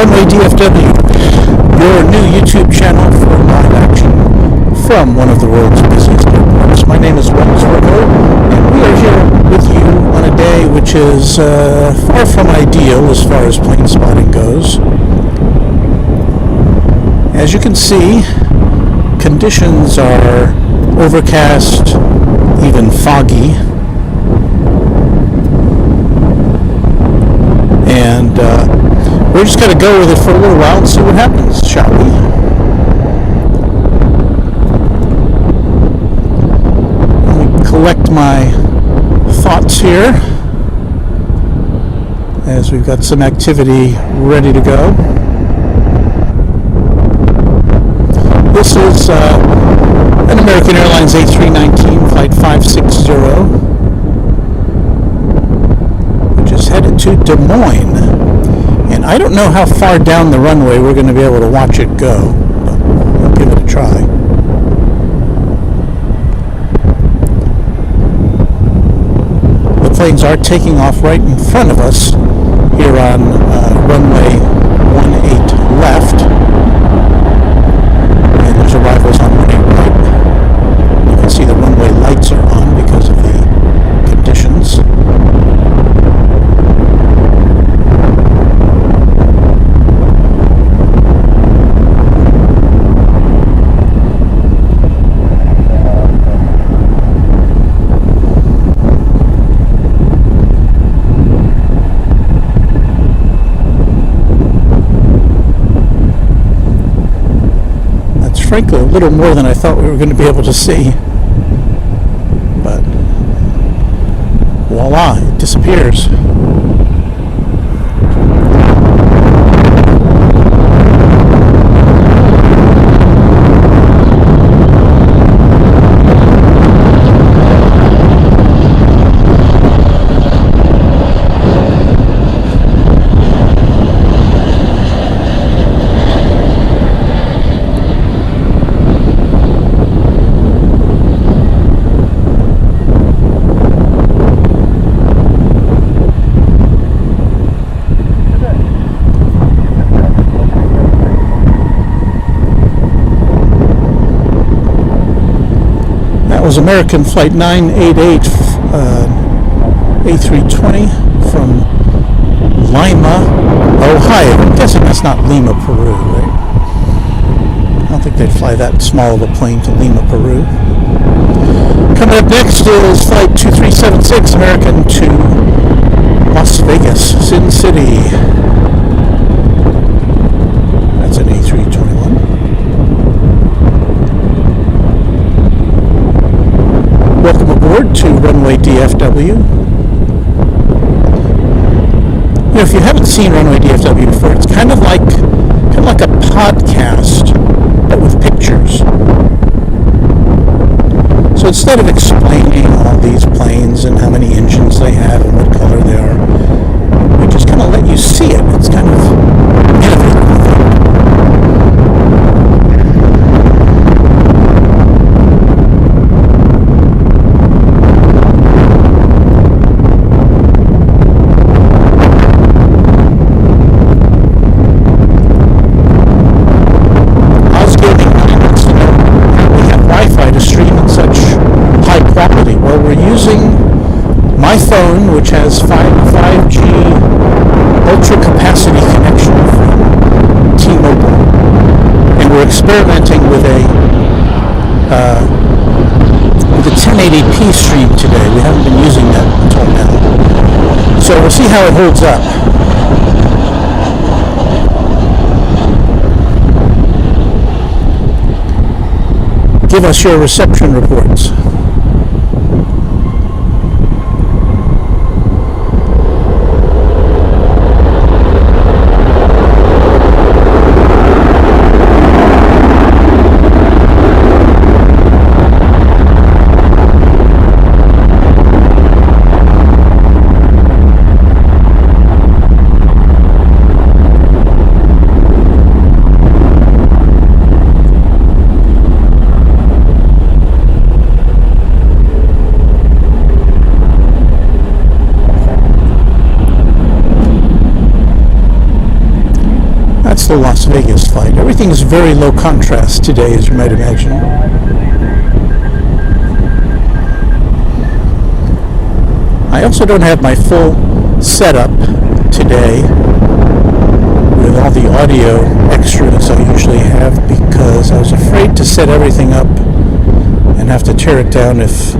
Runway DFW, your new YouTube channel for live action from one of the world's busiest airports. My name is Wells River, and we are here with you on a day which is far from ideal as far as plane spotting goes. As you can see, conditions are overcast, even foggy, and we're just going to go with it for a little while and see what happens, shall we? Let me collect my thoughts here as we've got some activity ready to go. This is an American Airlines A319 flight 560, which is headed to Des Moines. And I don't know how far down the runway we're going to be able to watch it go, but we'll give it a try. The planes are taking off right in front of us here on runway 18 left. And there's arrivals on 18 right. You can see the runway lights are on because of the conditions. Frankly, a little more than I thought we were going to be able to see. But voila, it disappears. That was American Flight 988 A320 from Lima, Ohio. I'm guessing that's not Lima, Peru, right? I don't think they'd fly that small of a plane to Lima, Peru. Coming up next is Flight 2376, American to Las Vegas, Sin City. That's an A321. Welcome aboard to Runway DFW. You know, if you haven't seen Runway DFW before, it's kind of like a podcast, but with pictures. So instead of explaining all these planes and how many engines they have and what color they are, we just kind of let you see it. It's kind of innovative, I think. My phone, which has 5G ultra capacity connection from T-Mobile, and we're experimenting with a 1080p stream today. We haven't been using that until now, so we'll see how it holds up. Give us your reception reports. That's the Las Vegas flight. Everything is very low contrast today, as you might imagine. I also don't have my full setup today with all the audio extras I usually have, because I was afraid to set everything up and have to tear it down if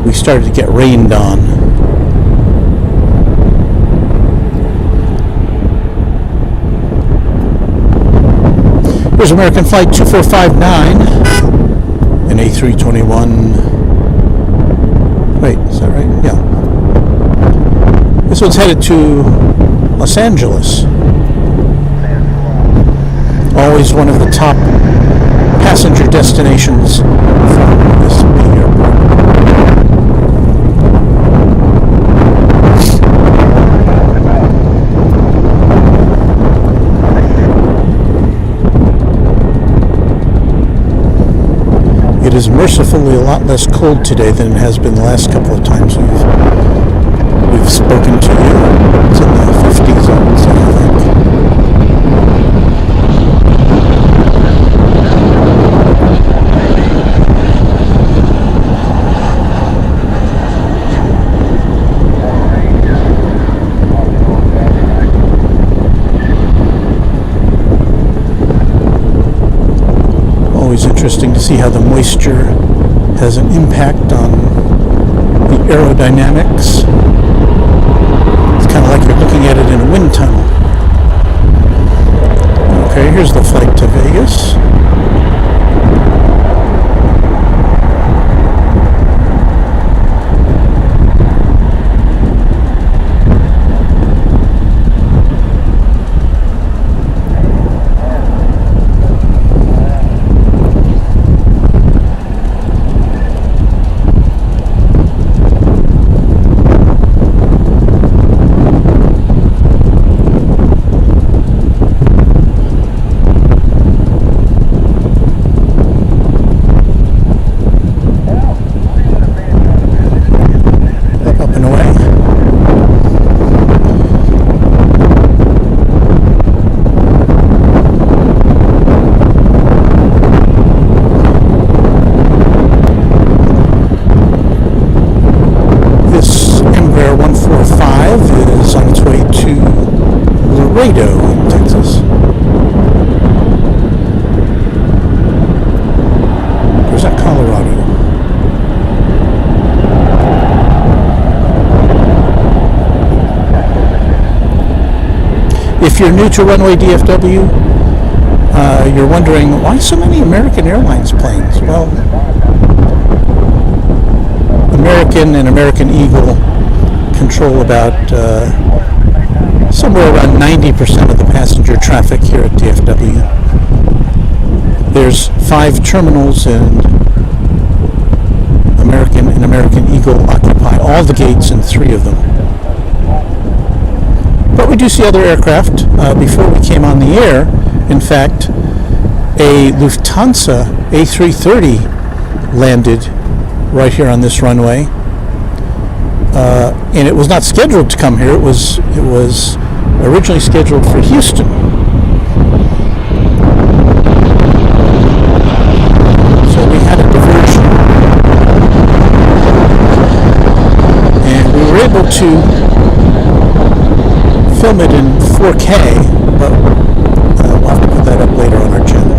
we started to get rained on. Here's American Flight 2459, an A321. Wait, is that right? Yeah. This one's headed to Los Angeles. Always one of the top passenger destinations from this big airport. It is mercifully a lot less cold today than it has been the last couple of times we've spoken to you. It's in the 50s, I would say, I think. Always interesting to see how the moisture has an impact on the aerodynamics. It's kind of like you're looking at it in a wind tunnel. Okay, here's the flight to Vegas. Is on its way to Laredo, Texas. Where's that, Colorado? If you're new to Runway DFW, you're wondering why so many American Airlines planes. Well, American and American Eagle control about somewhere around 90% of the passenger traffic here at DFW. There's 5 terminals, and American and American Eagle occupy all the gates in 3 of them. But we do see other aircraft. Before we came on the air, in fact, a Lufthansa A330 landed right here on this runway. And it was not scheduled to come here. It was originally scheduled for Houston. So we had a diversion, and we were able to film it in 4K, but we'll have to put that up later on our channel.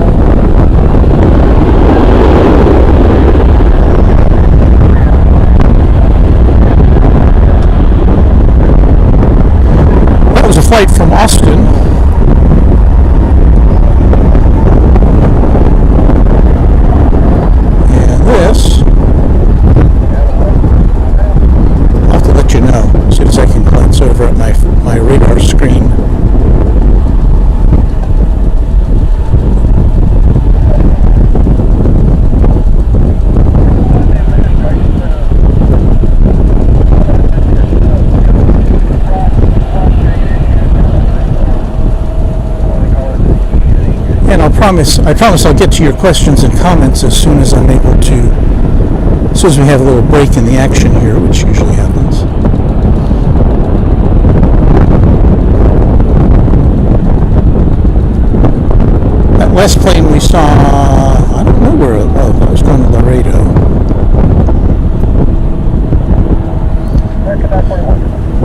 Flight from Austin. And this, I'll have to let you know as soon as I can glance over at my radar screen. I promise I'll get to your questions and comments as soon as I'm able to, as soon as we have a little break in the action here, which usually happens. last plane we saw, I don't know where, that was going to Laredo.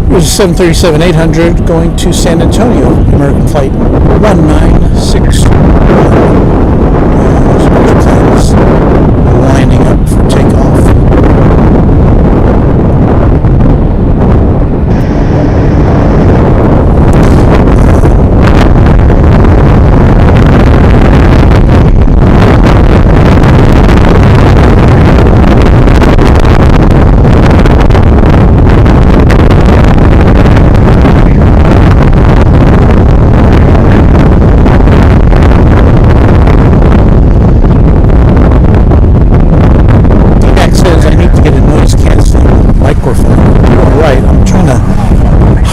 Here's a 737-800 going to San Antonio, American Flight 1961. Planes lining up for takeoff.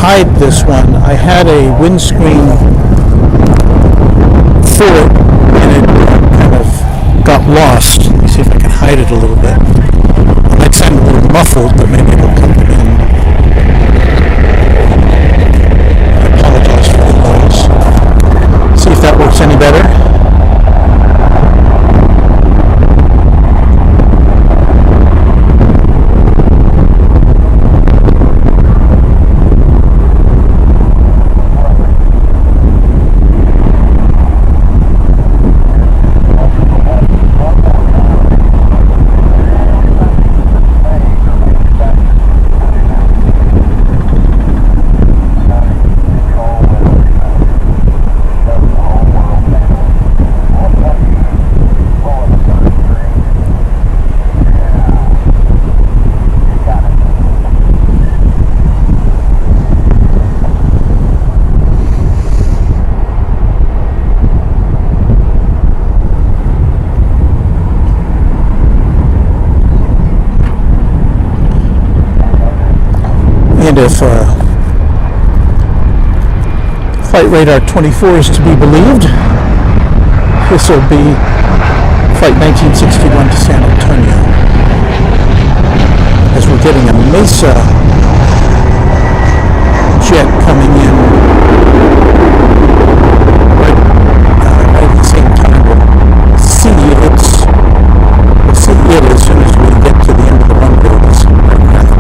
Hide this one. I had a windscreen for it and it kind of got lost. Let me see if I can hide it a little bit. It might sound a little muffled, but maybe it'll come in. I apologize for the noise. See if that works any better. And if Flight Radar 24 is to be believed, this will be Flight 1961 to San Antonio. As we're getting a Mesa jet coming in right at the same time. We'll see it as soon as we get to the end of the runway of this aircraft.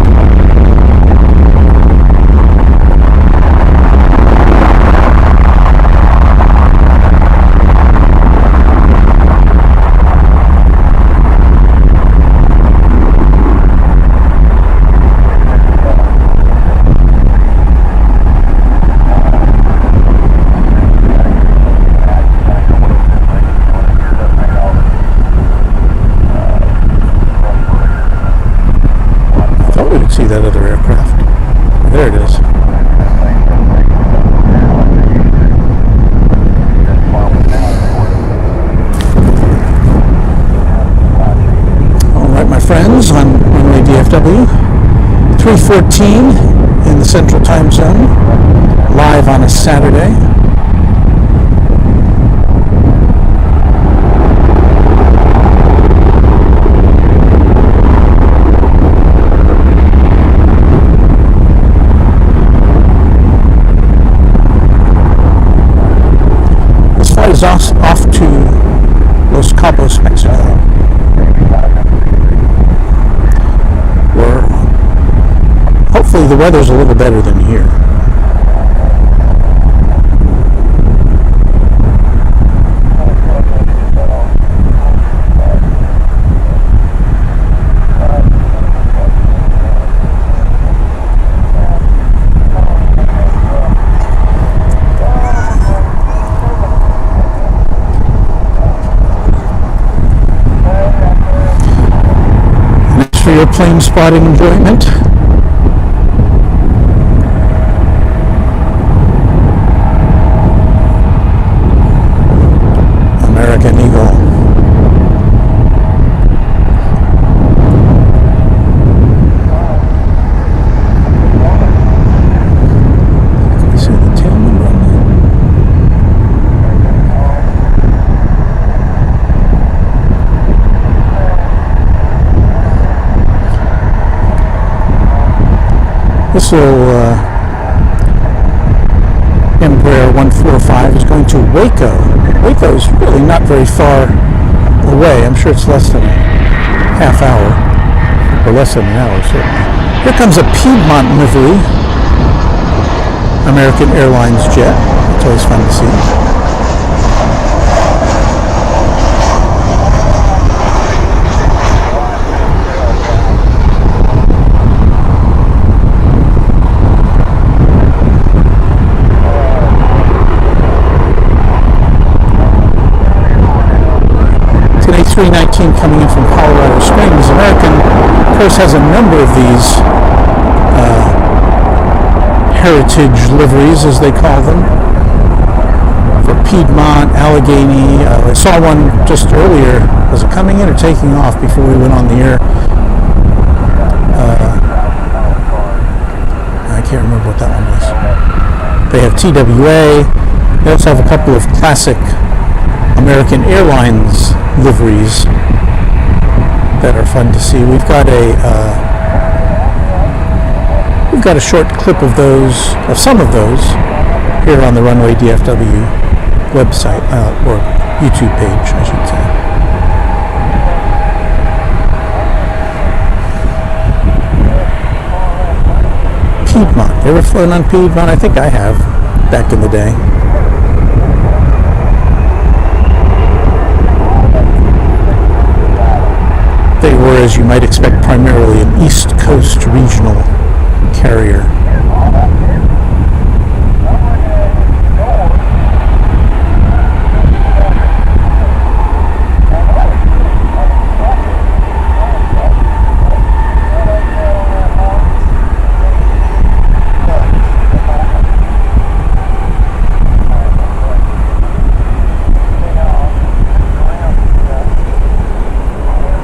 See that other aircraft. There it is. All right, my friends, on Runway DFW, 3:14 in the Central Time Zone, live on a Saturday. Is off to Los Cabos, Mexico, where hopefully the weather's a little better than here. For your plane spotting enjoyment. American Eagle. Can you see the tail number on that? This will Embraer 145 is going to Waco. Waco is really not very far away. I'm sure it's less than a half hour, or less than an hour, certainly. Here comes a Piedmont livery, American Airlines jet. It's always fun to see. It's an A319 coming in from Colorado Springs. American, of course, has a number of these heritage liveries, as they call them, for Piedmont, Allegheny. I saw one just earlier. Was it coming in or taking off before we went on the air? I can't remember what that one was. They have TWA. They also have a couple of classic American Airlines liveries that are fun to see. We've got a short clip of some of those, here on the Runway DFW website, or YouTube page, I should say. Piedmont. Ever flown on Piedmont? I think I have, back in the day. They were, as you might expect, primarily an East Coast regional carrier.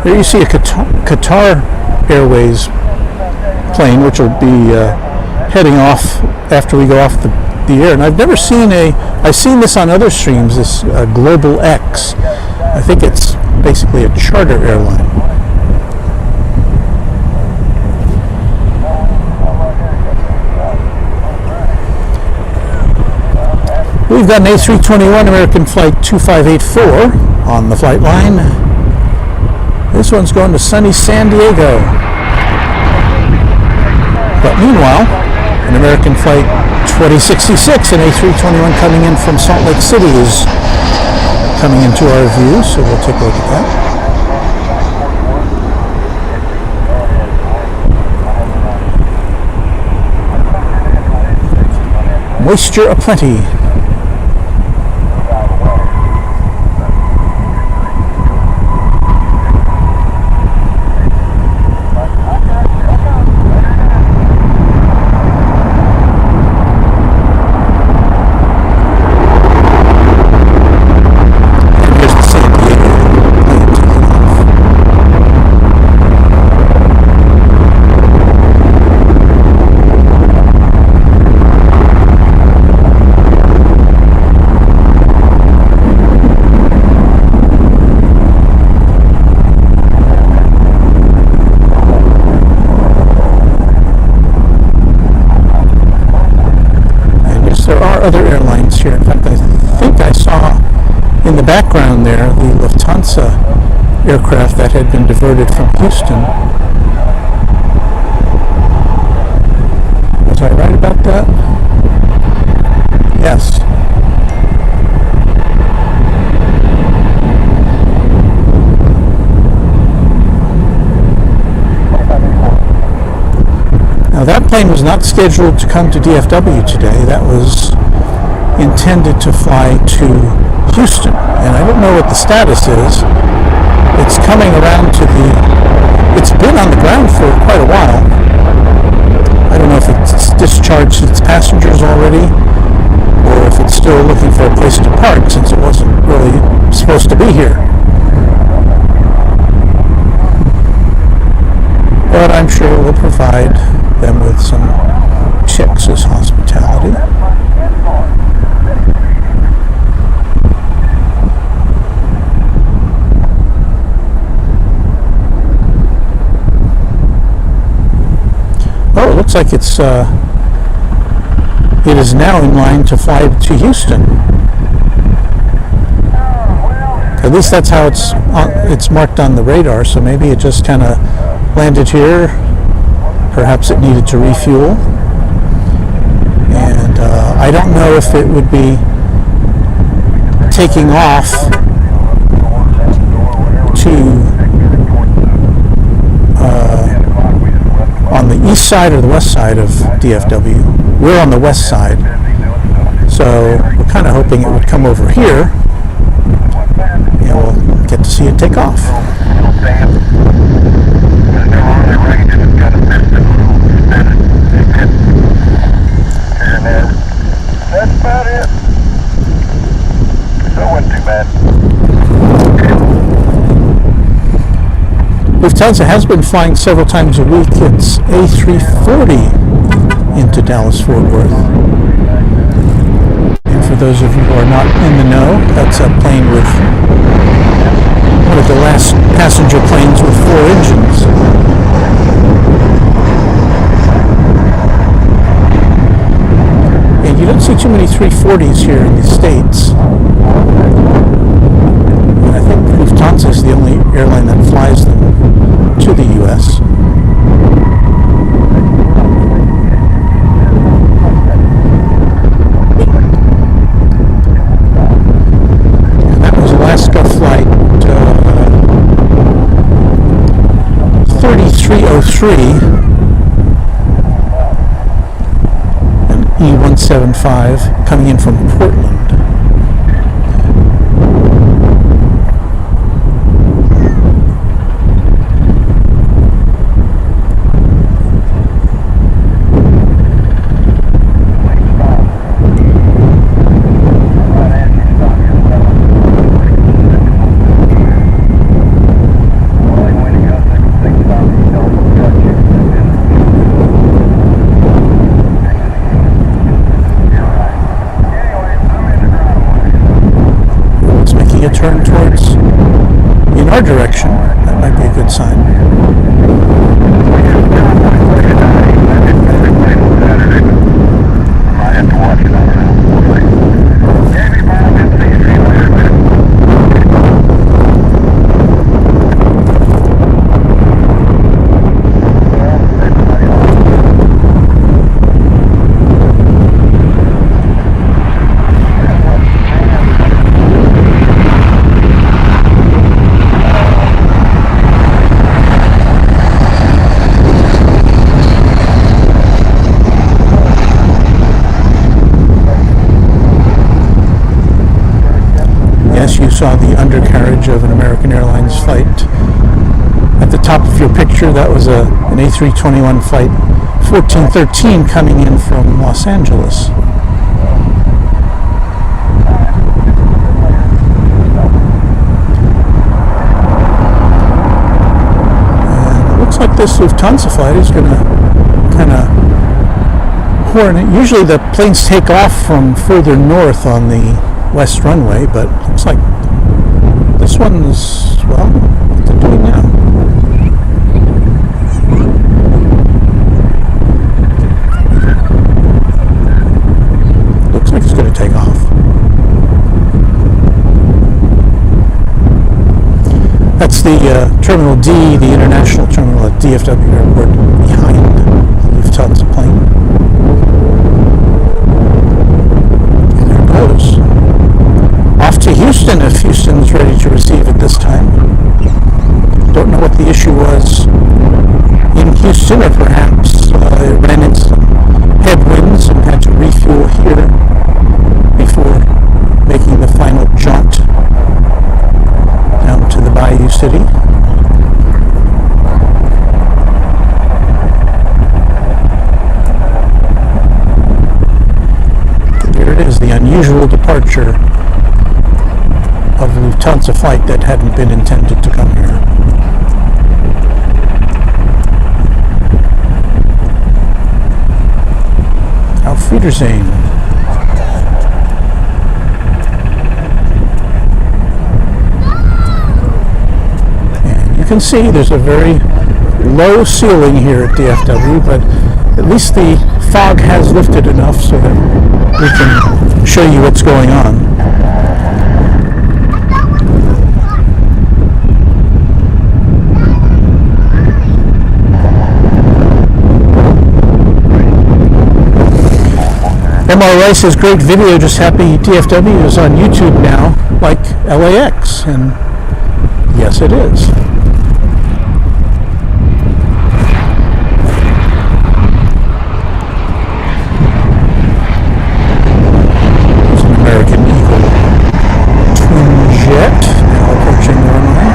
There you see a Qatar Airways plane, which will be heading off after we go off the air. And I've never seen I've seen this on other streams, this Global X. I think it's basically a charter airline. We've got an A321 American Flight 2584 on the flight line. This one's going to sunny San Diego. But meanwhile, an American Flight 2066, an A321 coming in from Salt Lake City, is coming into our view, so we'll take a look at that. Moisture aplenty. Other airlines here. In fact, I think I saw in the background there the Lufthansa aircraft that had been diverted from Houston. Was I right about that? Yes. Now that plane was not scheduled to come to DFW today. That was intended to fly to Houston, and I don't know what the status is. It's coming around it's been on the ground for quite a while. I don't know if it's discharged its passengers already, or if it's still looking for a place to park, since it wasn't really supposed to be here. But I'm sure we'll provide them with some checks as hospitality. Oh, it looks like it's it is now in line to fly to Houston. At least that's how it's marked on the radar, so maybe it just kind of landed here. Perhaps it needed to refuel. And I don't know if it would be taking off to on the east side or the west side of DFW. We're on the west side, so we're kind of hoping it would come over here, and we'll get to see it take off. That's about it. That wasn't too bad. Lufthansa has been flying several times a week. It's A340 into Dallas-Fort Worth. And for those of you who are not in the know, that's a plane with one of the last passenger planes with 4 engines. And you don't see too many 340s here in the States. And I think Lufthansa is the only airline that flies them to the U.S. And that was Alaska Flight 3303 and E175 coming in from Portland. A turn towards in our direction. That might be a good sign. I have to watch it. You saw the undercarriage of an American Airlines flight. At the top of your picture, that was an A321 flight 1413 coming in from Los Angeles. And it looks like this Lufthansa flight is going to kind of horn it. Usually the planes take off from further north on the west runway, but looks like this one's, well, what they're doing now. Looks like it's going to take off. That's the Terminal D, the international terminal at DFW Airport, behind the Lufthansa plane. And there it goes. Off to Houston if Houston's ready to receive it this time. Don't know what the issue was in Houston, or perhaps it ran into some headwinds and had to refuel here before making the final jaunt down to the Bayou City. There it is, the unusual departure of a Lufthansa flight that hadn't been intended to come here. Auf Wiedersehen. And you can see there's a very low ceiling here at DFW, but at least the fog has lifted enough so that we can show you what's going on. MRI says, great video, just happy DFW is on YouTube now, like LAX, and yes it is. There's an American Eagle twin jet, now approaching the runway.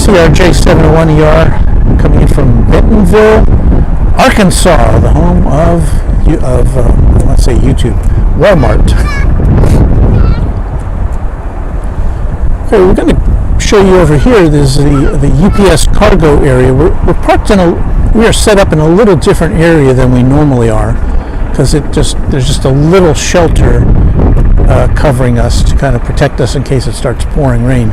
CRJ701ER coming in from Bentonville, Arkansas, the home of let's say YouTube, Walmart. Okay, we're going to show you over here. There's the UPS cargo area. We're parked in we are set up in a little different area than we normally are, because there's just a little shelter covering us to kind of protect us in case it starts pouring rain.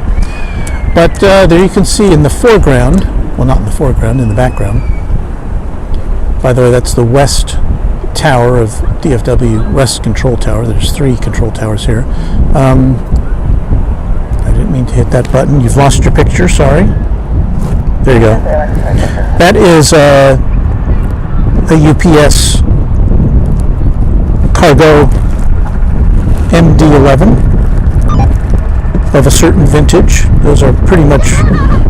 But there you can see in the foreground, well, not in the foreground, in the background. By the way, that's the west tower of DFW, west control tower. There's 3 control towers here. I didn't mean to hit that button. You've lost your picture, sorry. There you go. That is a UPS cargo MD-11. Of a certain vintage. Those are pretty much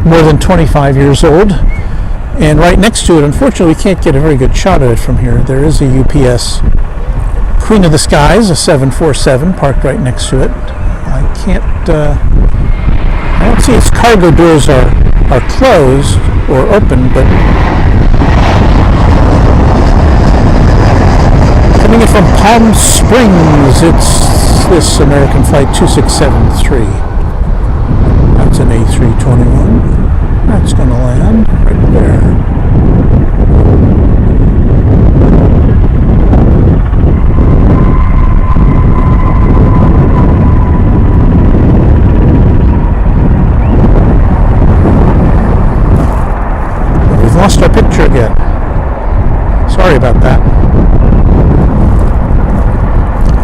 more than 25 years old. And right next to it, unfortunately, we can't get a very good shot of it from here. There is a UPS Queen of the Skies, a 747, parked right next to it. I don't see its cargo doors are closed or open, but coming in from Palm Springs, it's this American Flight 2673. That's an A321. That's going to land right there. We've lost our picture again. Sorry about that.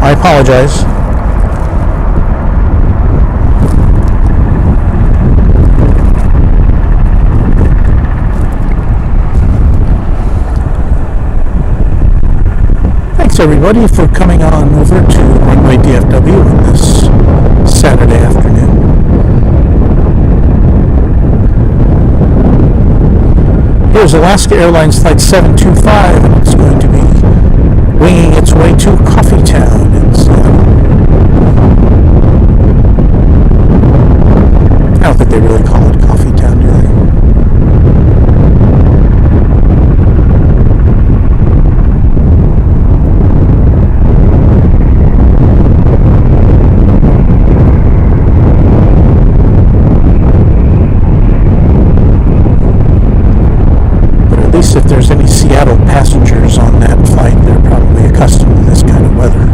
I apologize. Everybody for coming on over to Runway DFW on this Saturday afternoon. Here's Alaska Airlines Flight 725, and it's going to be winging its way to Coffee Town in Seattle. I don't think they really call it Coffee Town, do they? If there's any Seattle passengers on that flight, they're probably accustomed to this kind of weather.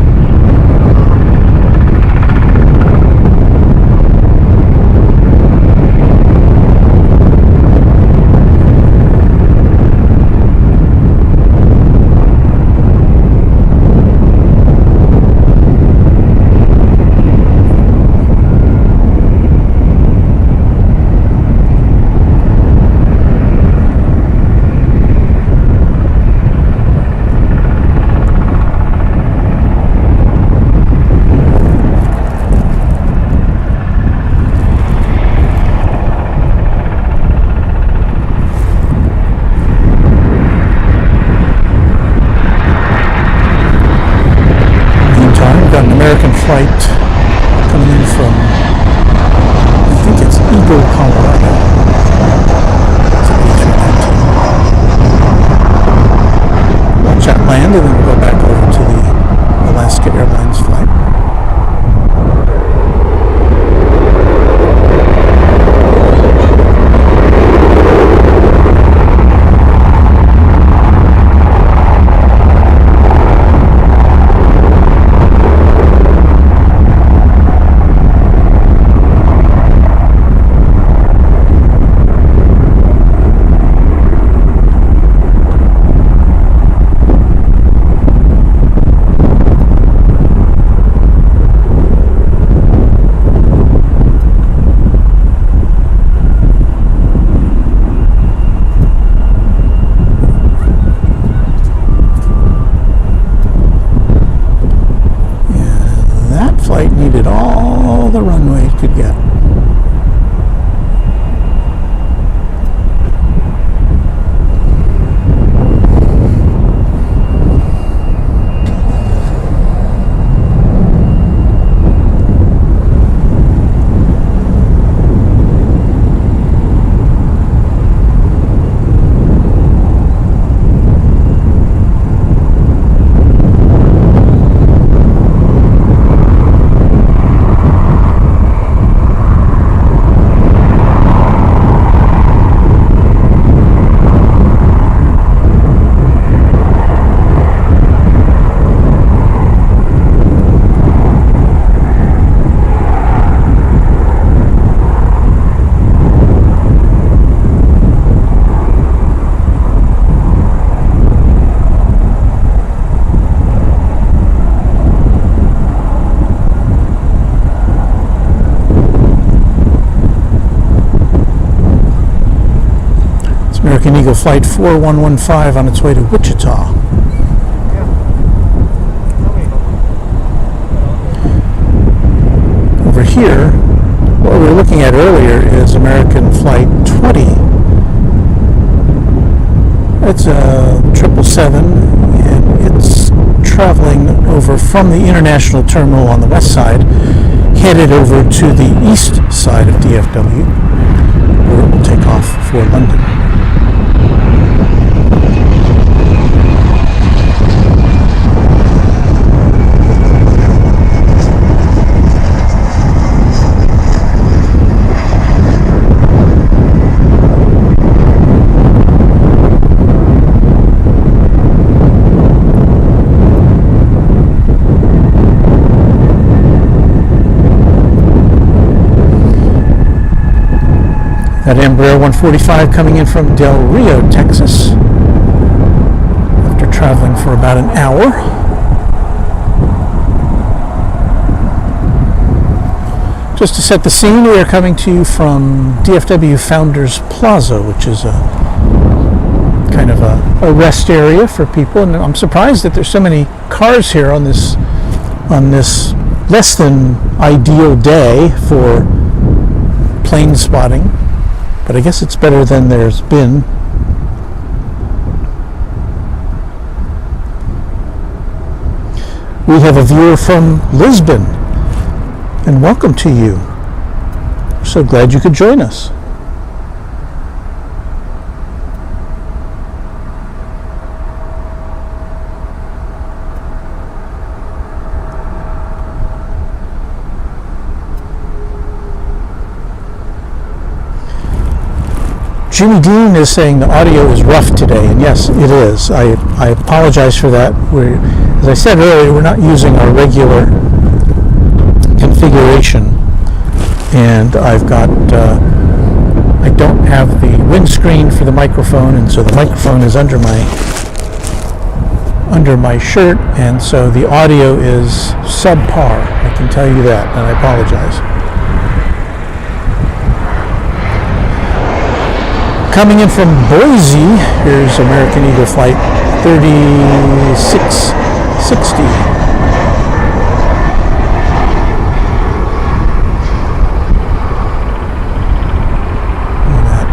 all the runway it could get. American Eagle Flight 4115 on its way to Wichita. Over here, what we were looking at earlier is American Flight 20. It's a 777, and it's traveling over from the international terminal on the west side, headed over to the east side of DFW, where it will take off for London. That Embraer 145 coming in from Del Rio, Texas, after traveling for about an hour. Just to set the scene, we are coming to you from DFW Founders Plaza, which is a kind of a rest area for people, and I'm surprised that there's so many cars here on this less than ideal day for plane spotting. But I guess it's better than there's been. We have a viewer from Lisbon, and welcome to you. We're so glad you could join us. Jimmy Dean is saying the audio is rough today, and yes, it is. I apologize for that. As I said earlier, we're not using our regular configuration, and I don't have the windscreen for the microphone, and so the microphone is under my shirt, and so the audio is subpar. I can tell you that, and I apologize. Coming in from Boise, here's American Eagle Flight 3660. And that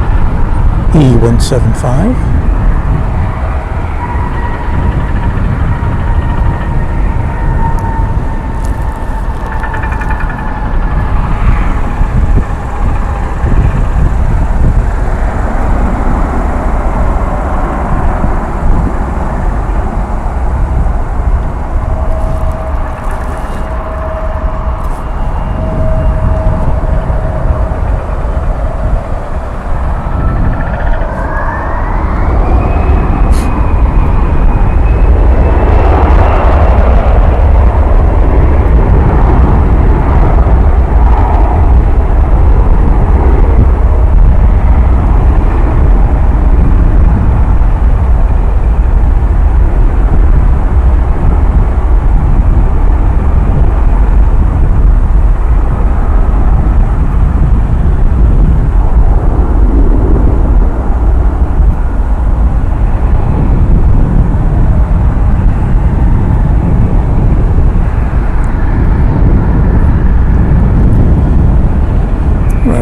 E175.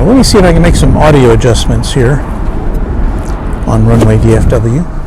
Well, let me see if I can make some audio adjustments here on Runway DFW.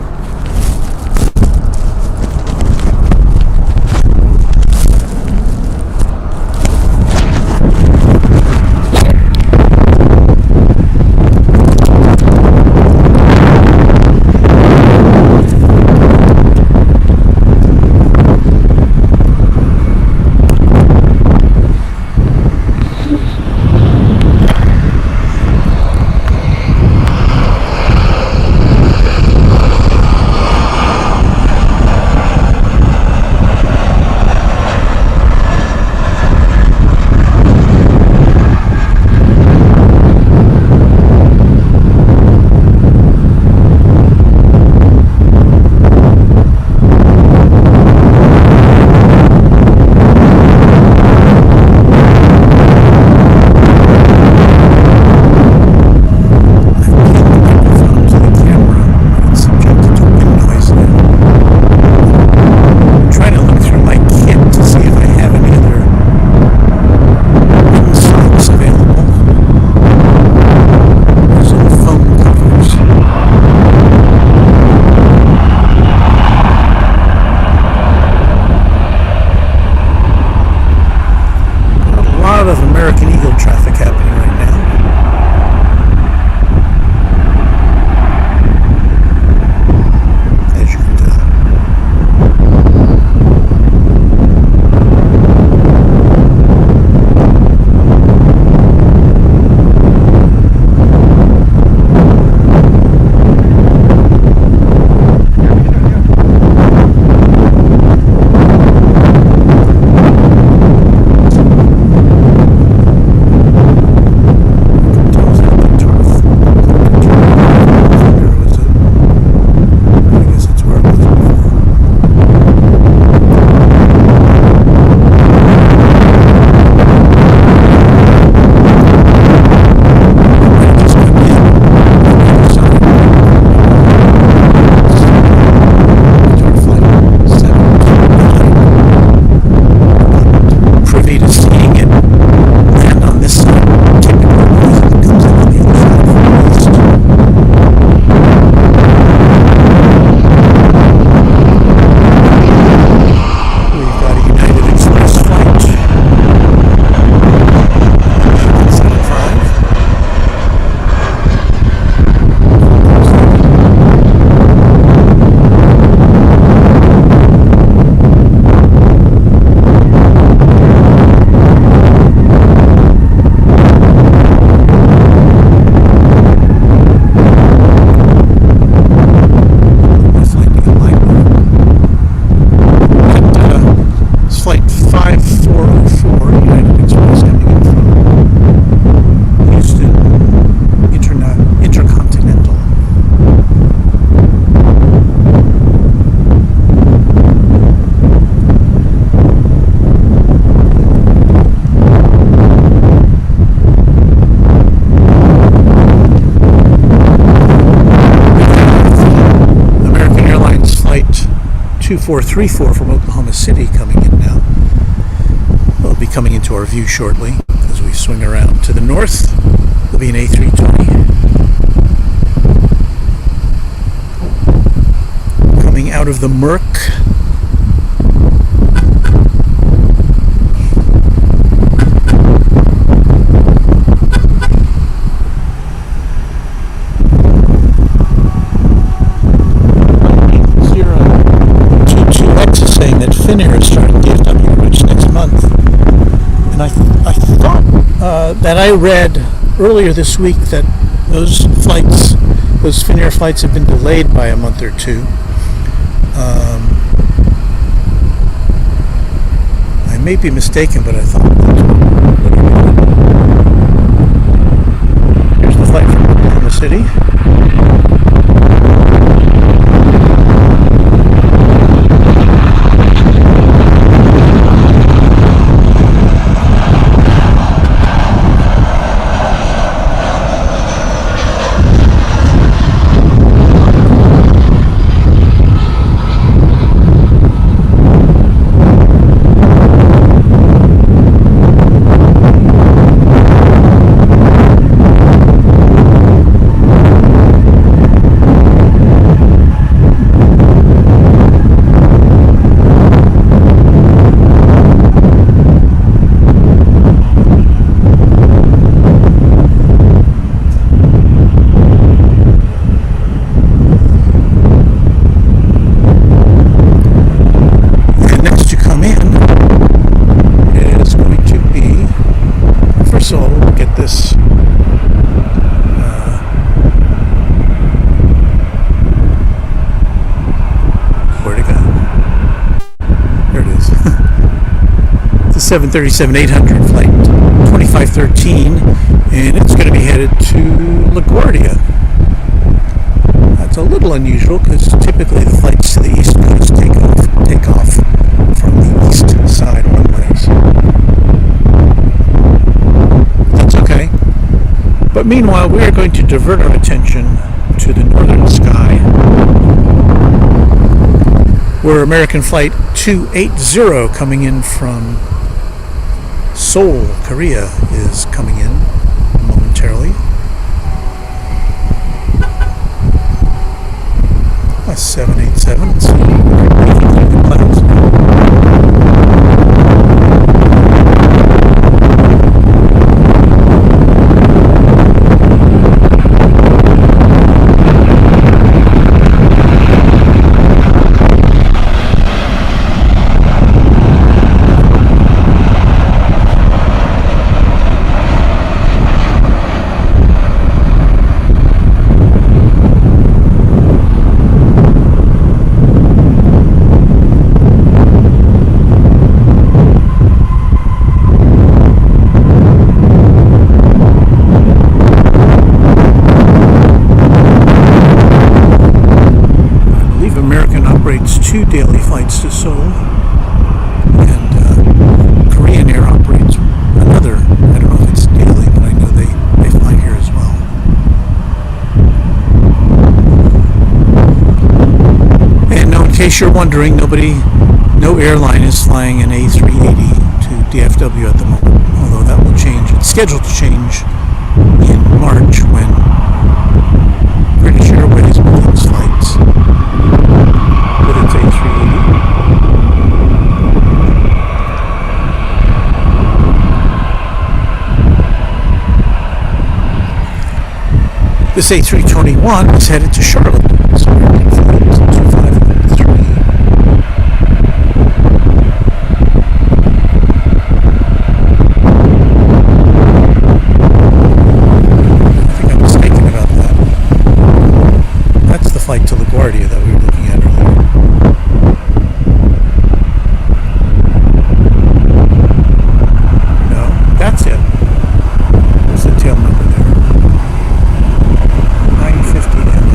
Flight 2434 from Oklahoma City coming in now. It'll be coming into our view shortly as we swing around to the north. There'll be an A320 coming out of the Merc. Finnair is starting DFW routes next month, and I thought that I read earlier this week that those Finnair flights have been delayed by a month or two. I may be mistaken, but I thought that. Here's the flight from Oklahoma City. So we'll get this. Where'd it go? There it is. The 737-800 flight 2513, and it's going to be headed to LaGuardia. That's a little unusual because typically the flights to the East Coast take off from the east side runways. That's okay. But meanwhile, we are going to divert our attention to the northern sky, where American Flight 280 coming in from Seoul, Korea is coming in momentarily. A 787. Let's see. The clouds. Two daily flights to Seoul, and Korean Air operates another. I don't know if it's daily, but I know they fly here as well. And in case you're wondering, no airline is flying an A380 to DFW at the moment, although that will change. It's scheduled to change in March when British Airways begins flights with its A380. This A321 is headed to Charlotte. So American Flight 2513. I think I'm mistaken about that. That's the flight to LaGuardia that we were looking at earlier. No, that's it. There's the tail number there. 950 and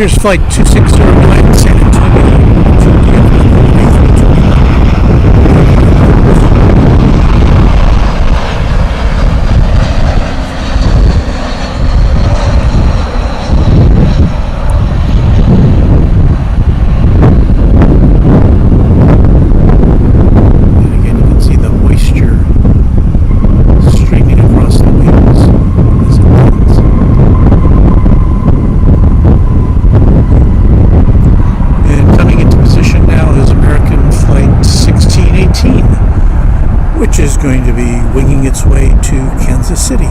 Here's flight 2609 San Antonio to DFW. Which is going to be winging its way to Kansas City.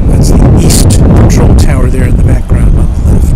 That's the East Control Tower there in the background on the left.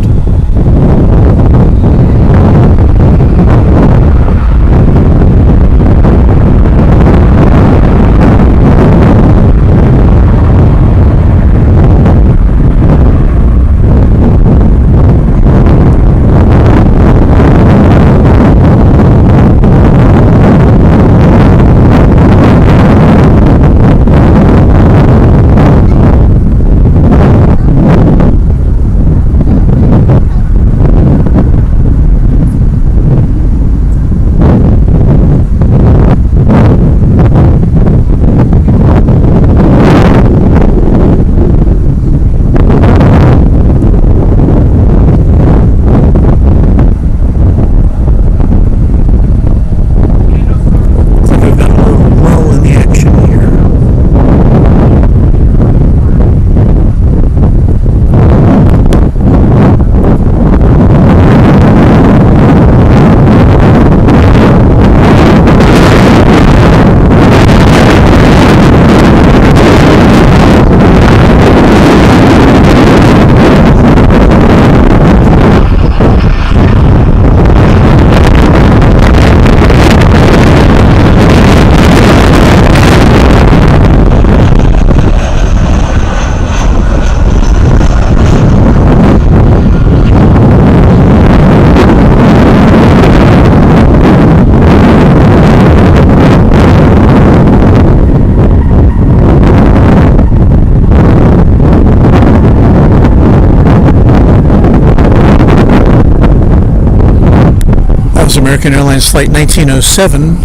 American Airlines Flight 1907,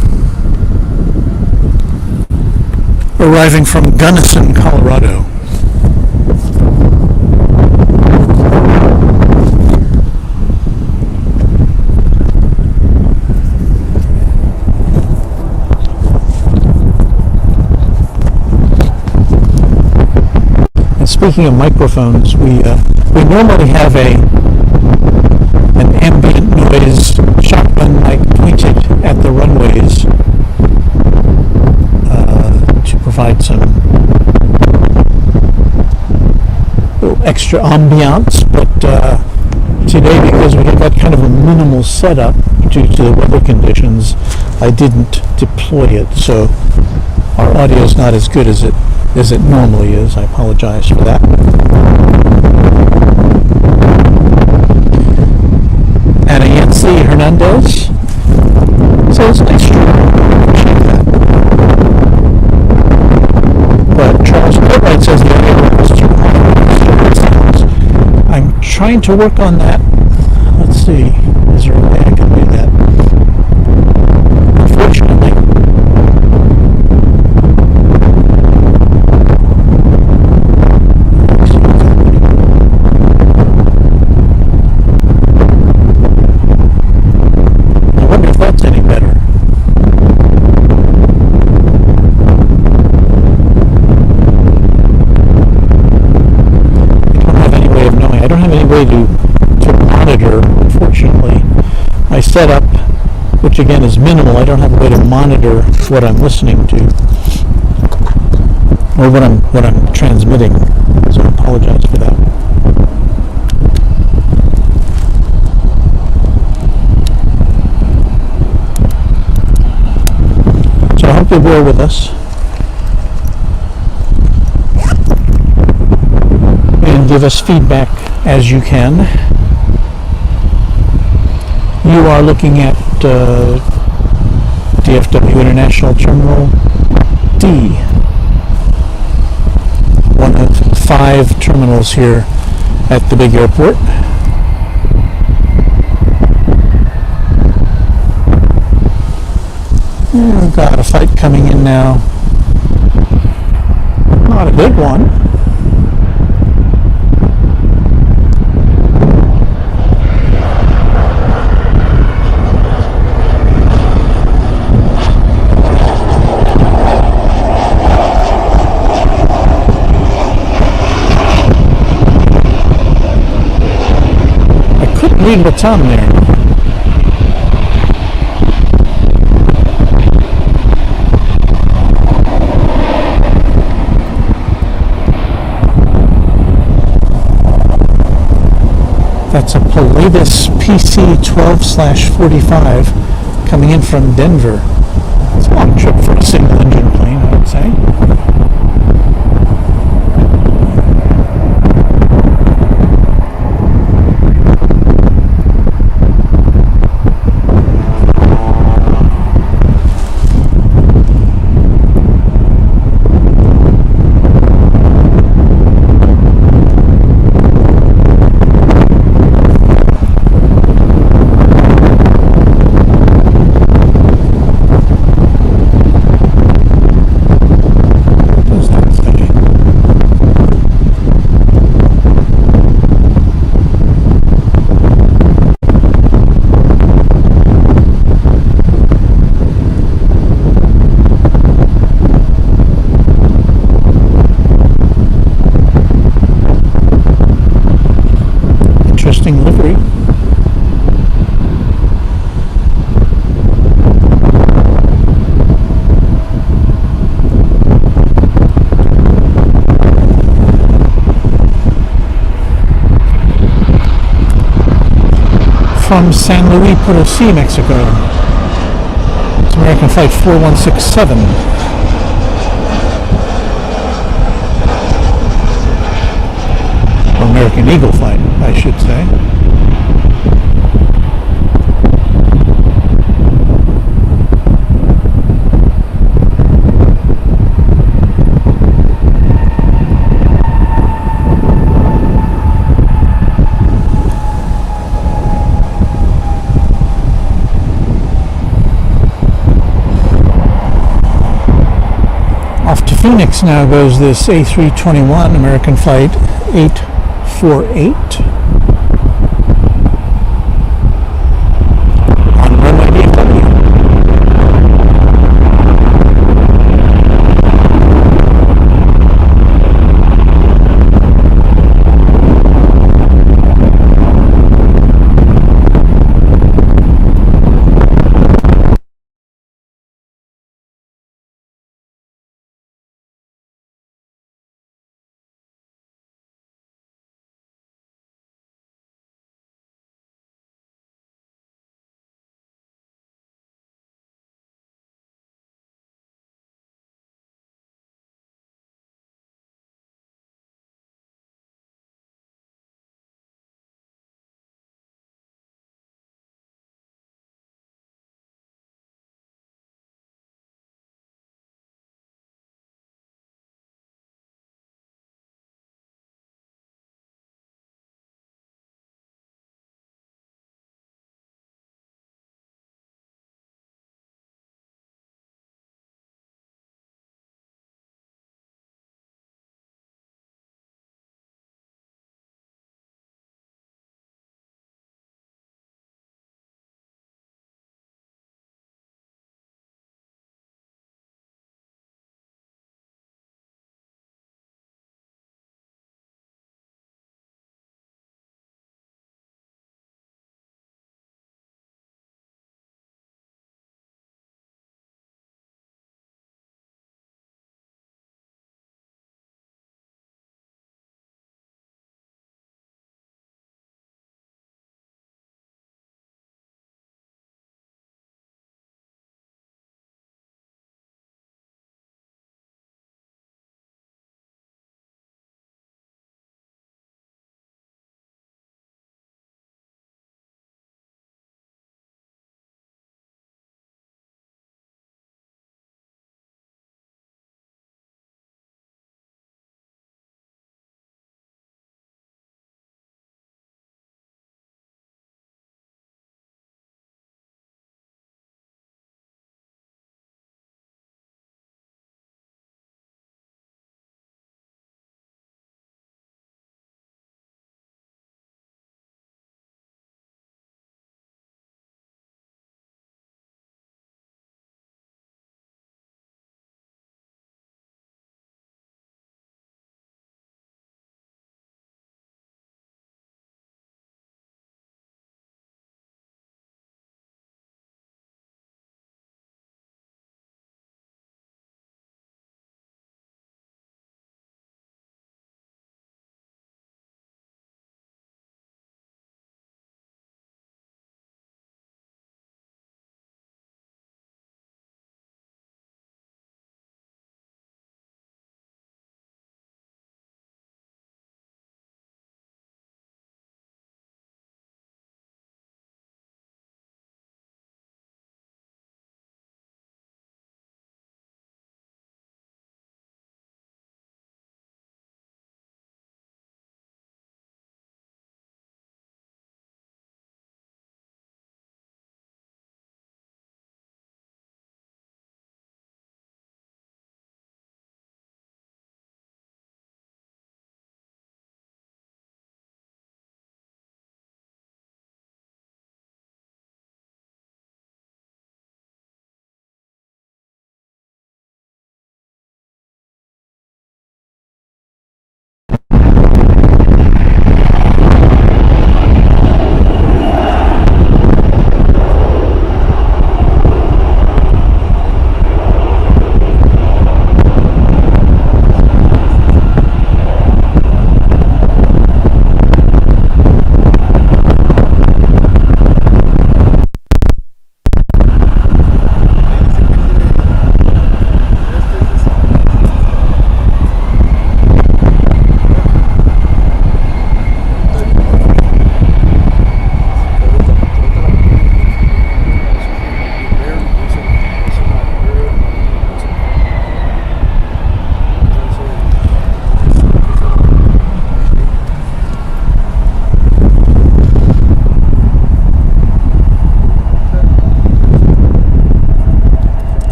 arriving from Gunnison, Colorado. And speaking of microphones, we normally have an ambient noise shotgun mic pointed at the runways to provide some extra ambiance, but today, because we had that kind of a minimal setup due to the weather conditions, I didn't deploy it, so our audio is not as good as it normally is. I apologize for that. Anna Yancy Hernandez says, nice try. Appreciate that. But Charles Cartwright says the audio was too high. I'm trying to work on that. Let's see. Is there a way I can do that? Unfortunately. To monitor, unfortunately, my setup, which again is minimal. I don't have a way to monitor what I'm listening to or what I'm transmitting, so I apologize for that. So I hope you'll bear with us and give us feedback as you can. You are looking at DFW International Terminal D, one of 5 terminals here at the big airport. We've got a flight coming in now. Not a good one. I couldn't read what's on there. That's a Pilatus PC 12/45 coming in from Denver. It's a long trip for a single engine plane, I would say. Interesting livery. From San Luis Potosí, Mexico. It's American Flight 4167. American Eagle Flight, I should say. Off to Phoenix now goes this A321 American Flight 848.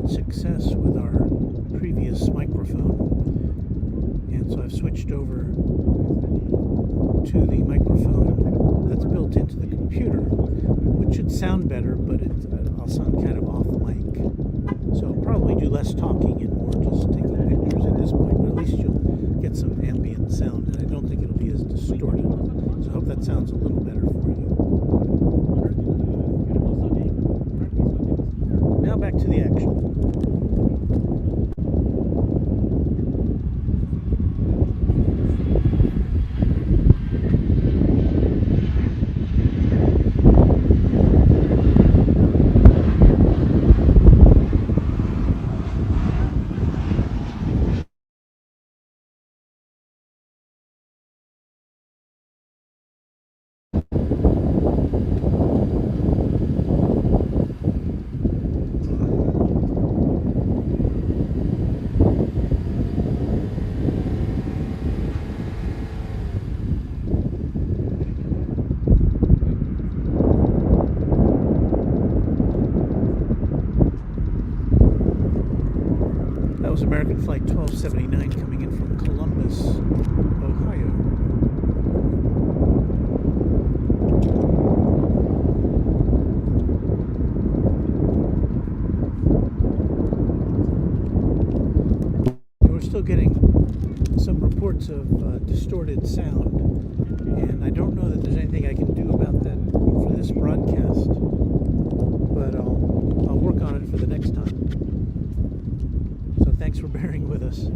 had success with our previous microphone, and so I've switched over to the microphone that's built into the computer, which should sound better, but I'll sound kind of off mic. So I'll probably do less talking and more just taking pictures at this point, but at least you'll get some ambient sound, and I don't think it'll be as distorted. So I hope that sounds a little better for you. Now back to the action. American Flight 1279 coming in from Columbus, Ohio. We're still getting some reports of distorted sound, and I don't know that there's anything I can do about that for this broadcast, but I'll work on it for the next time. So thanks for bearing with us.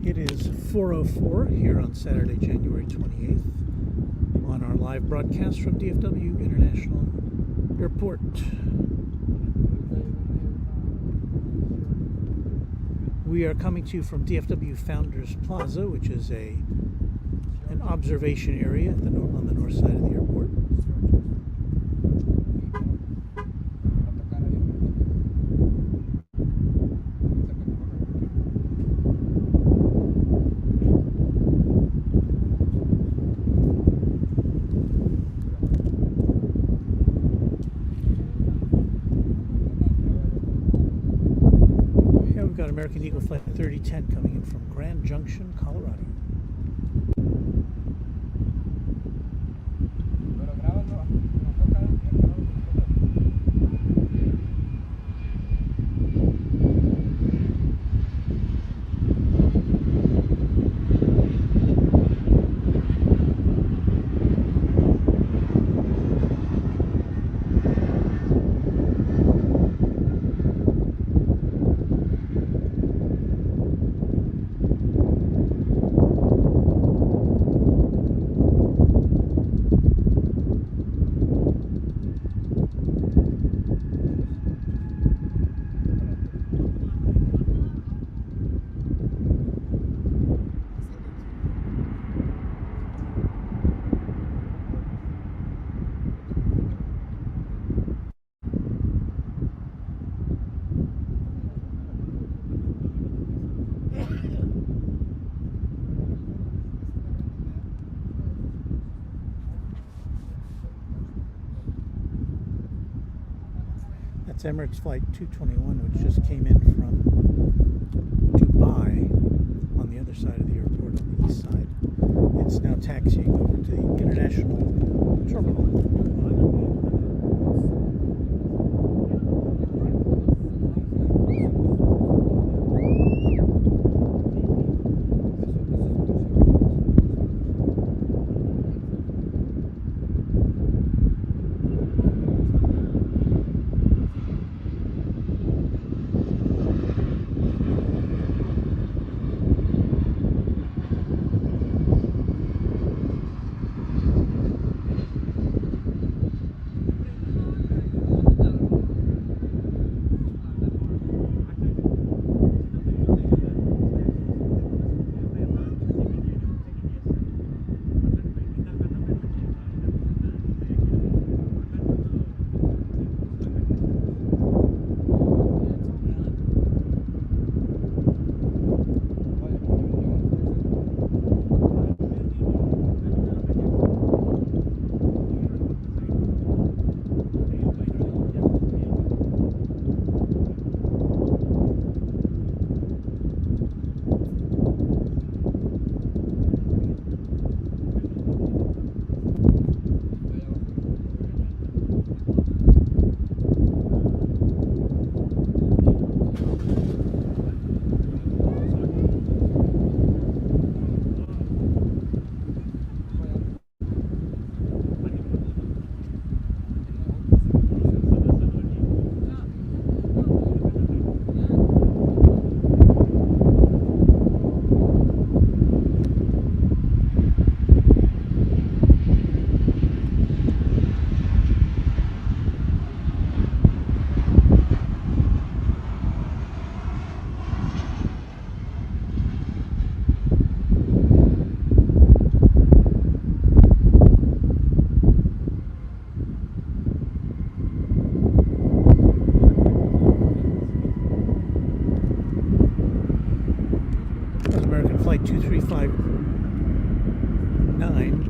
It is 4:04 here on Saturday, January 28th, on our live broadcast from DFW International Airport. We are coming to you from DFW Founders Plaza, which is an observation area on the north side of the airport. American Eagle Flight 3010 coming in from Grand Junction, Colorado. That's Emirates Flight 221, which just came in from Dubai on the other side of the airport, on the east side. It's now taxiing over to the International Terminal.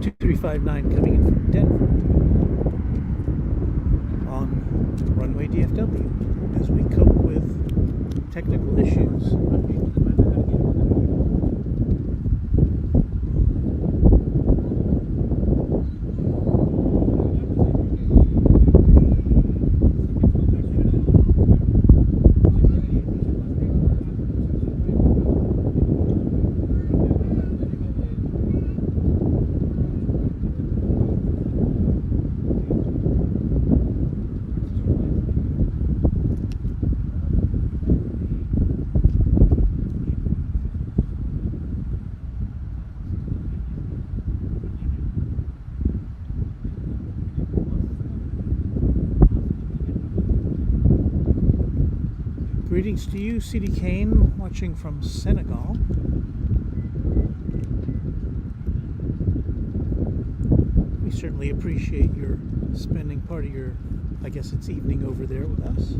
2359 coming in from Denver on Runway DFW as we cope with technical issues. Greetings to you, C.D. Kane, watching from Senegal. We certainly appreciate your spending part of your, I guess it's evening over there with us.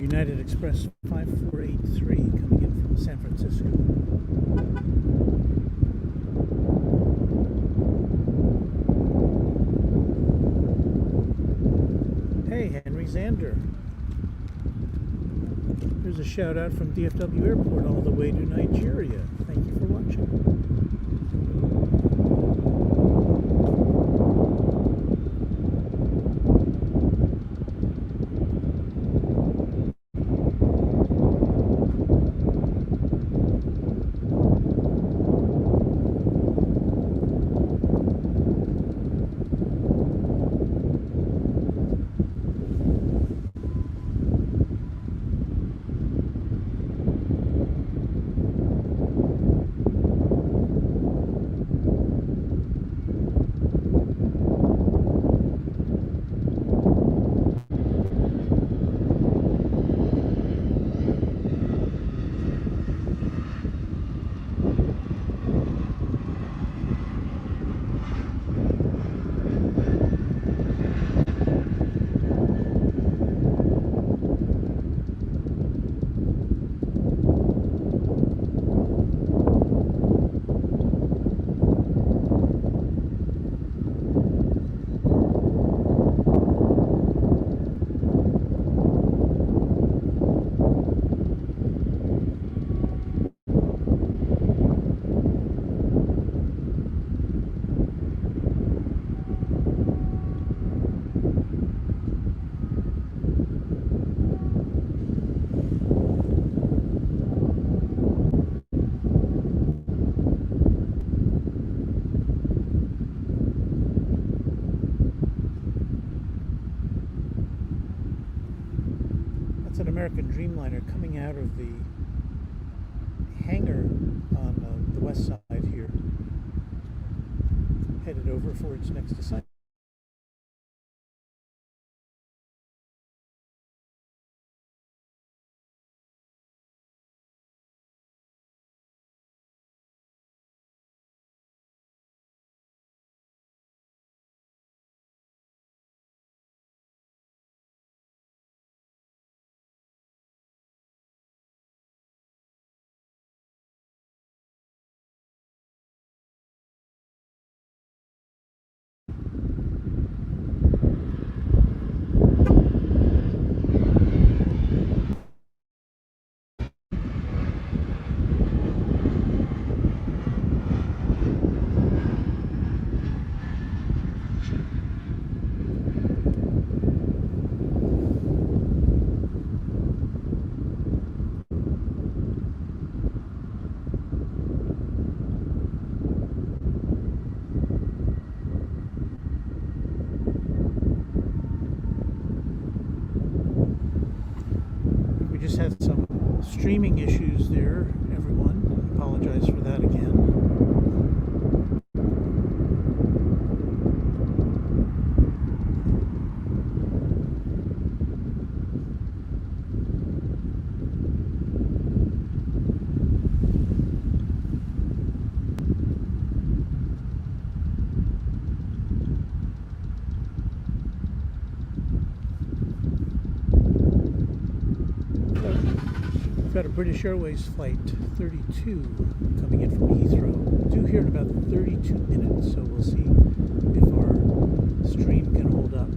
United Express 5483 coming in from San Francisco. Hey, Henry Zander. Here's a shout out from DFW Airport all the way to Nigeria. Thank you for watching. American Dreamliner coming out of the hangar on the west side here, headed over for its next assignment. had some streaming issues there, everyone. I apologize for that again. We've got a British Airways flight 32 coming in from Heathrow. Due here in about 32 minutes, so we'll see if our stream can hold up.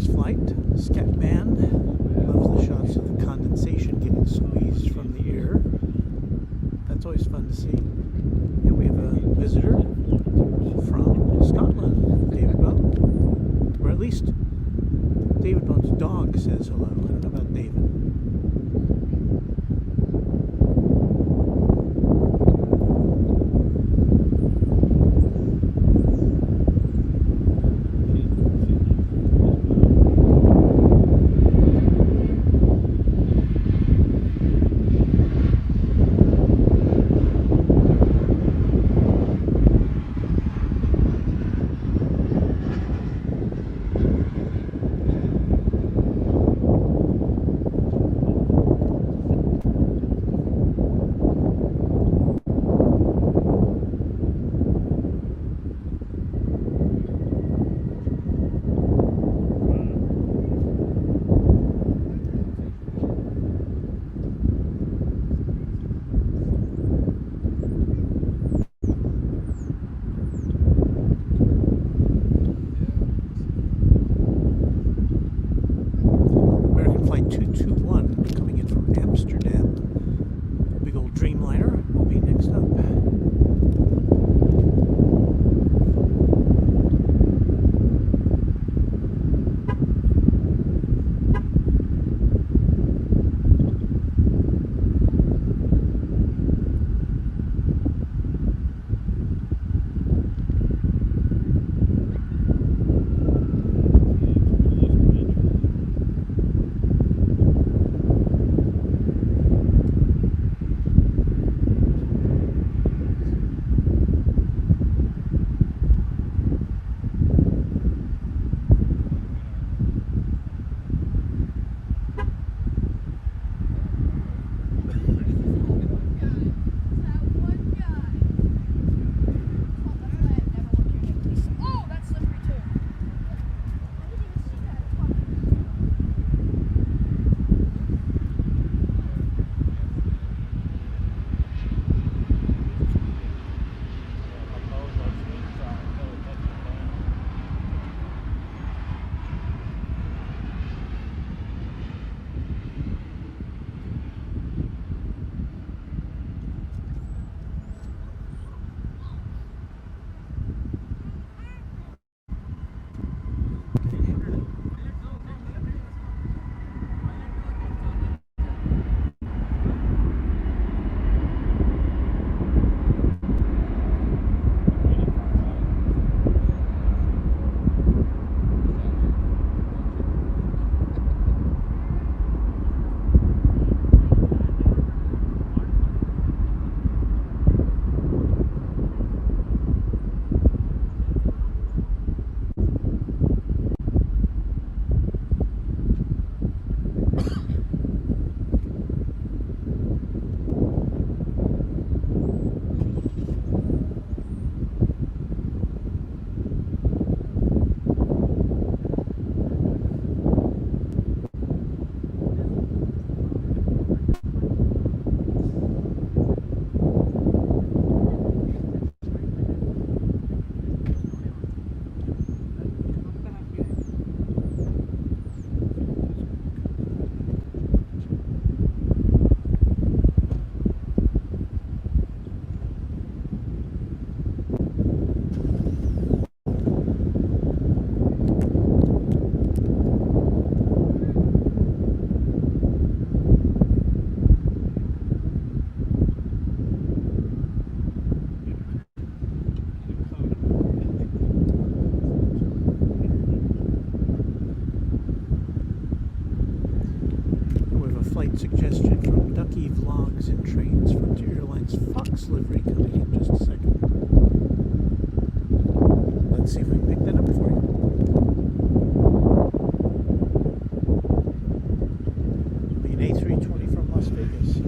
Emirates Flight. Scatman loves the shots of the condensation getting squeezed from the air. That's always fun to see. And we have a visitor from Scotland, David Bone. Or at least David Bone's dog says hello. I don't know about David. Flight 221 coming in from Amsterdam. Big old Dreamliner will be next up. Suggestion from Ducky Vlogs and Trains from Airlines Fox livery coming in just a second. Let's see if we can pick that up for you. It'll be an A320 from Las Vegas.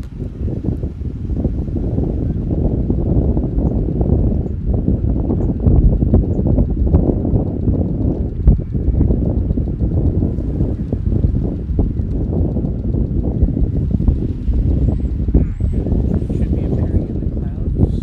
Should be appearing in the clouds.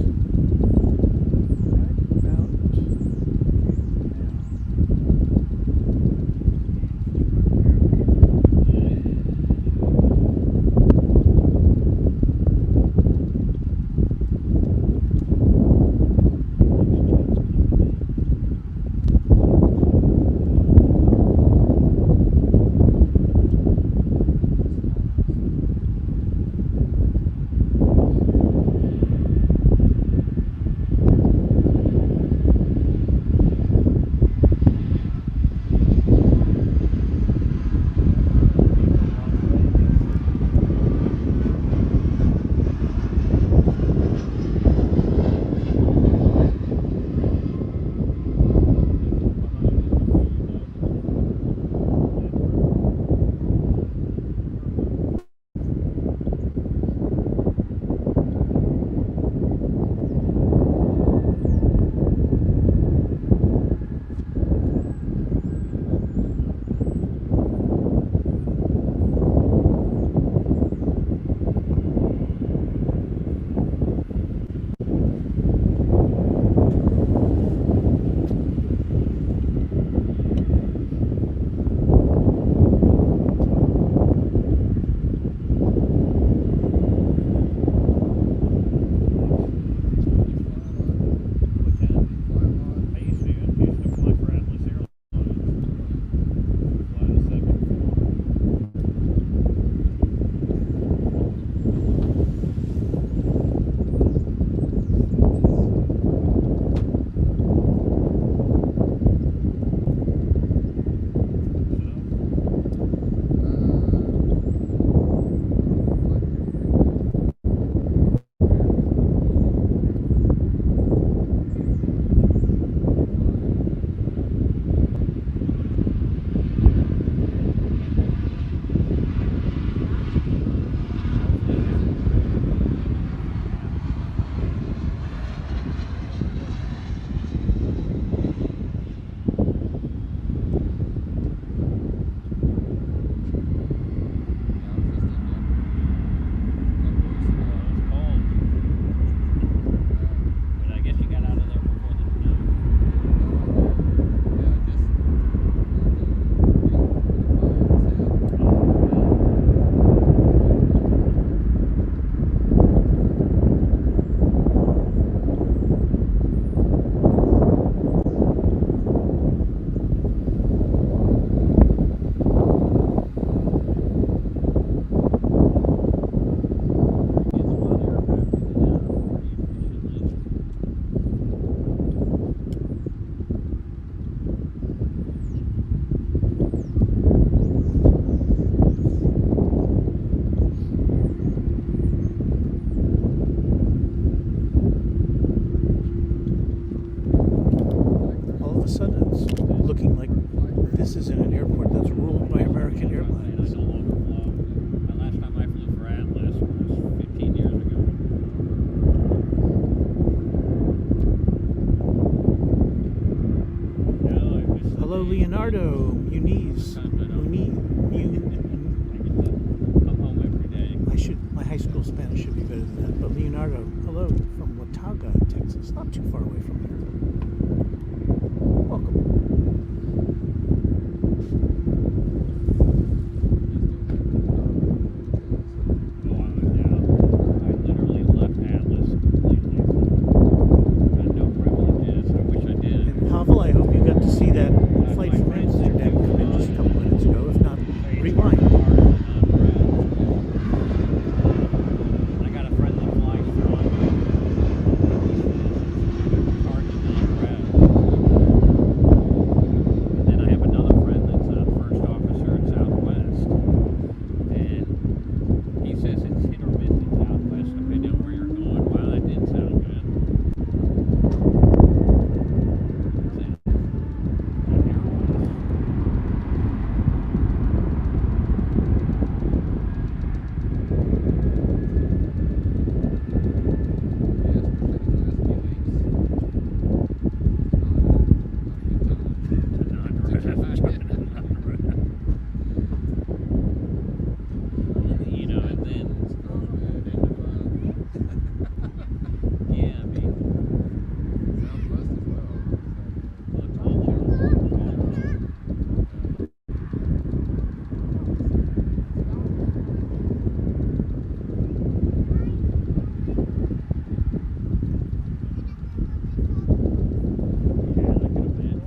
this is in an airport that's ruled by American Airlines. I no longer fly. The last time I flew for Atlas was 15 years ago. No, it was Hello, Leonardo Muniz. Come home every day. My high school Spanish should be better than that. But Leonardo, hello from Watauga, Texas. Not too far away from here. Welcome. I literally left Atlas completely. Got no privileges. I wish I did. And Pavel, I hope you got to see that flight from Amsterdam come in just a couple minutes ago. If not, rewind. I got a friend that flies for Runway. Hard to non-rev. And then I have another friend that's a first officer at Southwest. And he says it's hit or miss at Southwest depending on where you're going. Wow, that didn't sound good. You know, and then yeah, I mean, well, it's all over. Yeah, I can imagine.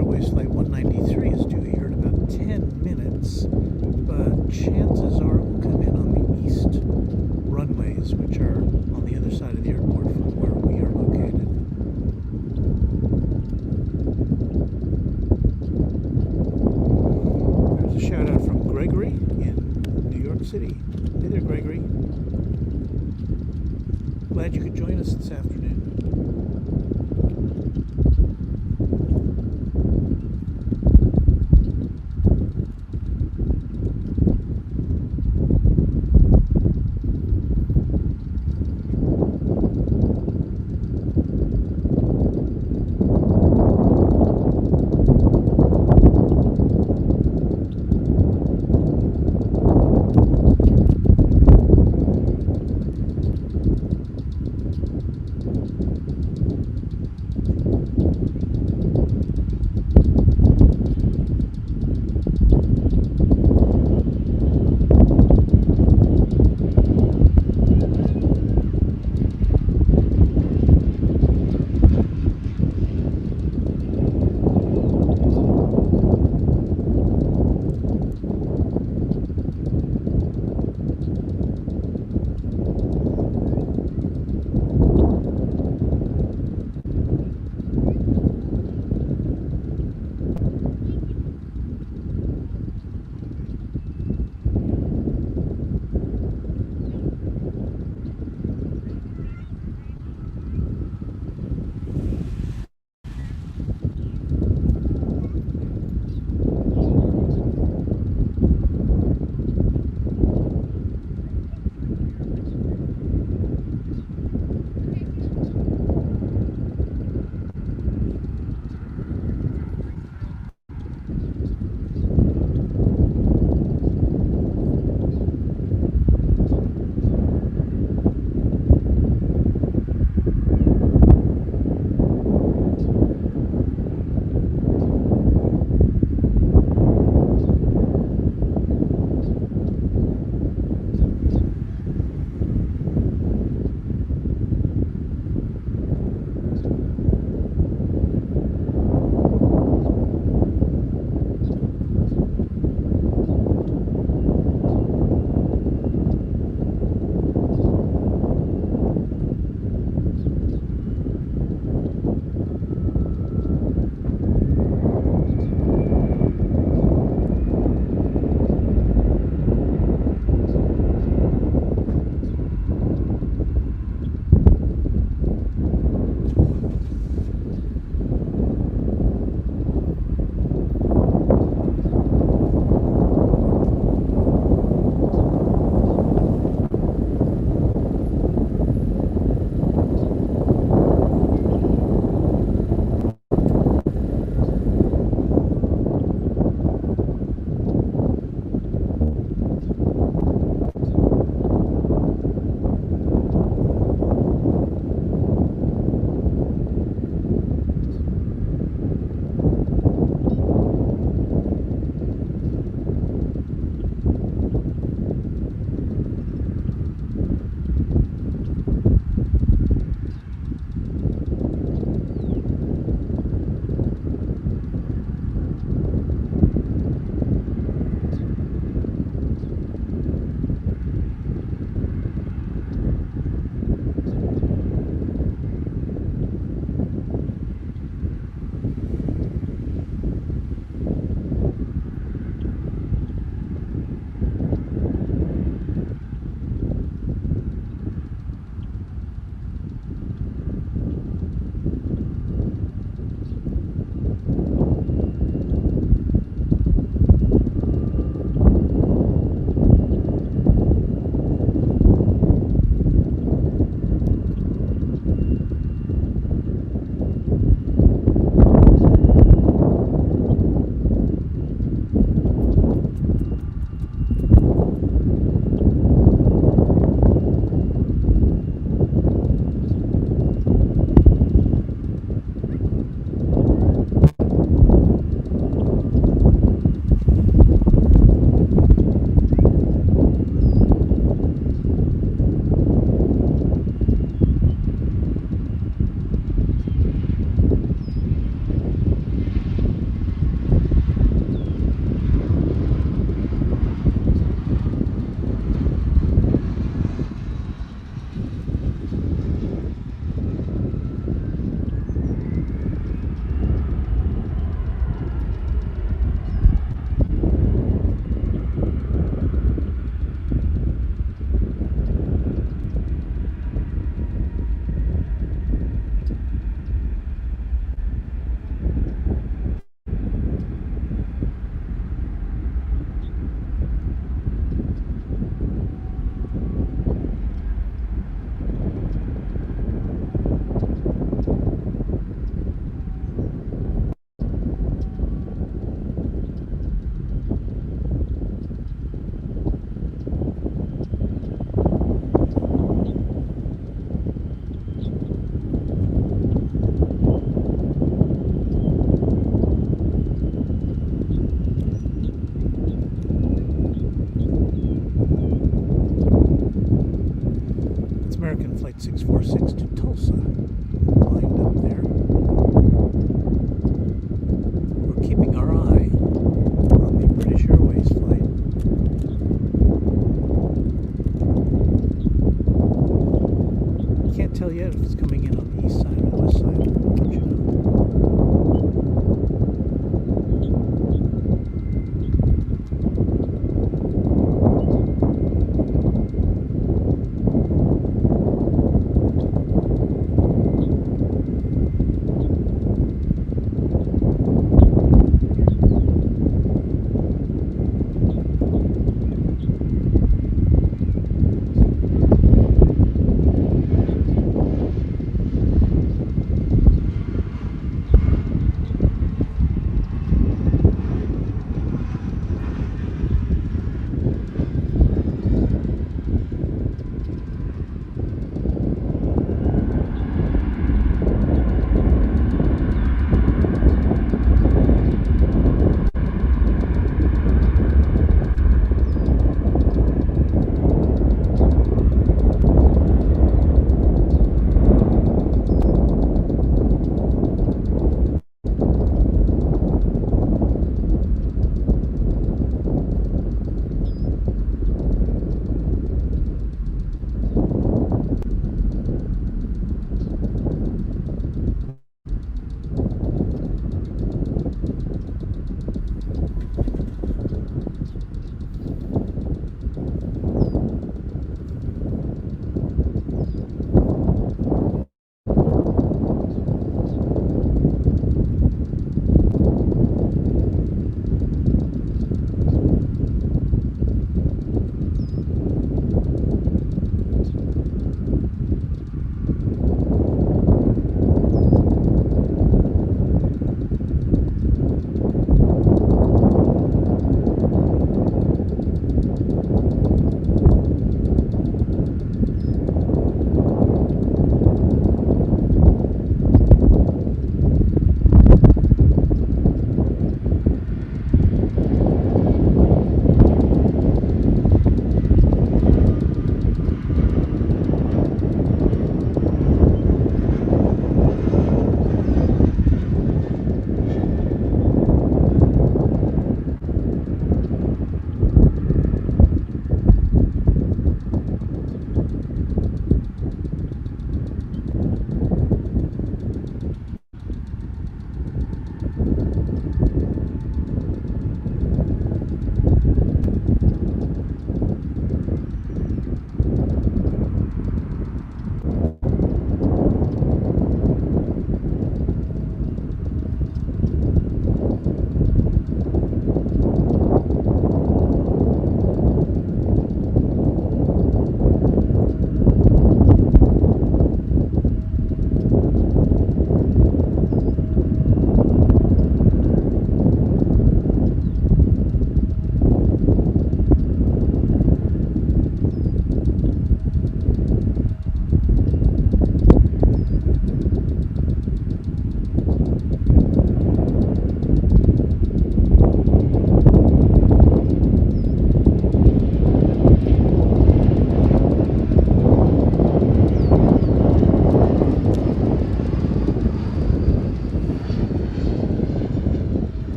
Airways Flight 193 is due here in about 10 minutes, but chances are it will come in on the east runways, which are on the other side of the airport from where we are located. There's a shout out from Gregory in New York City. Hey there, Gregory. Glad you could join us this afternoon.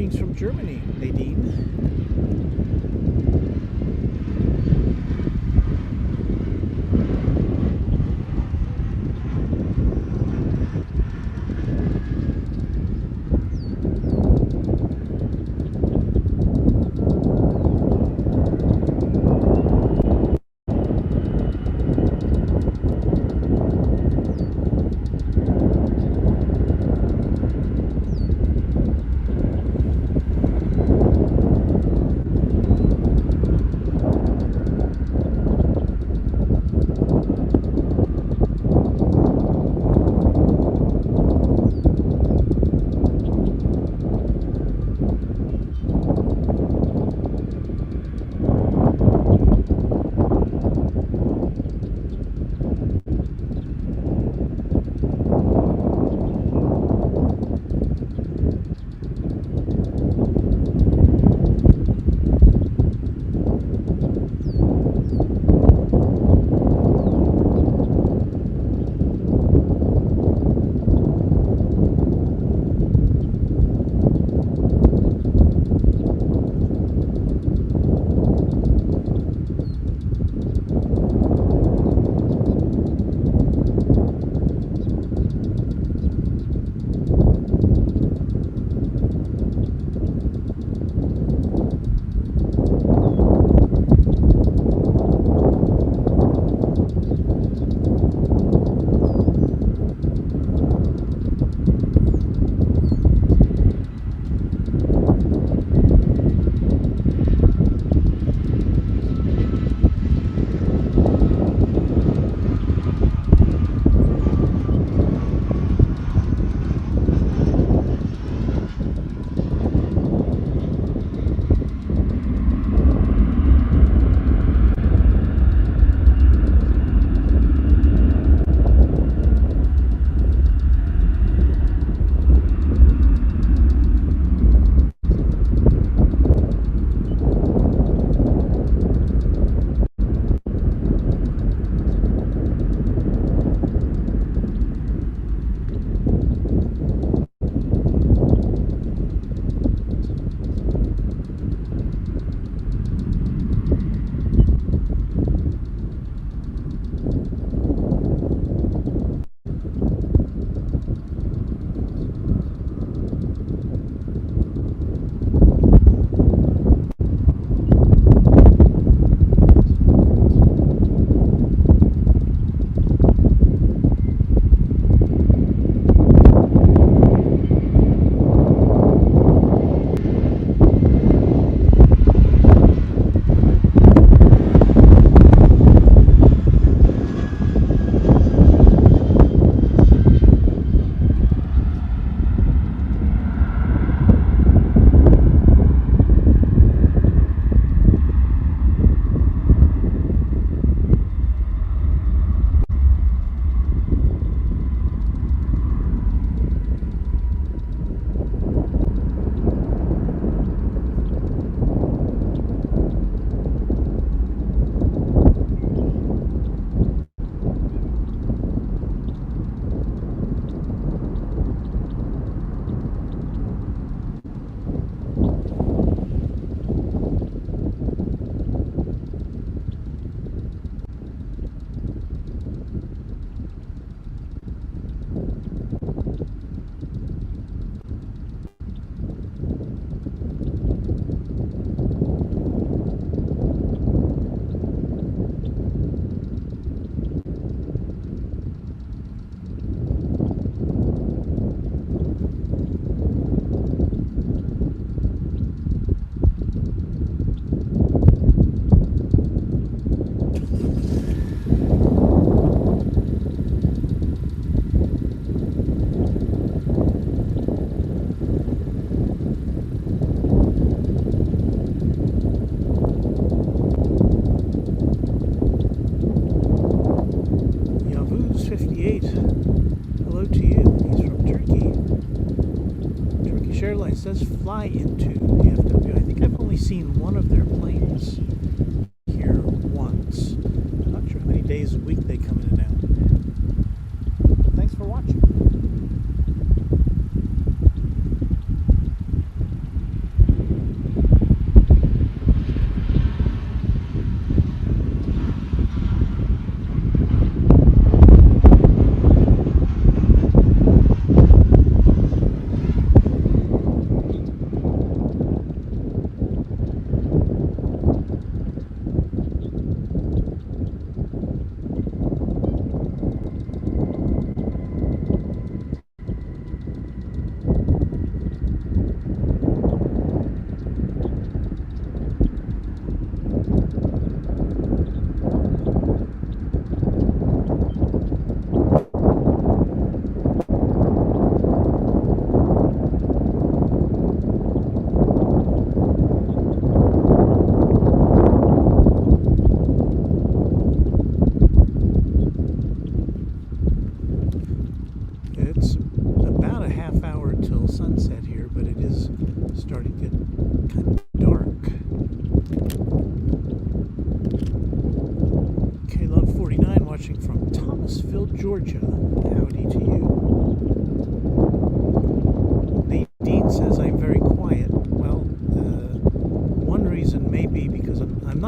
Greetings from Germany, Nadine. Airlines does fly into DFW. I think I've only seen one of their planes here once. I'm not sure how many days a week they come in and out. Thanks for watching.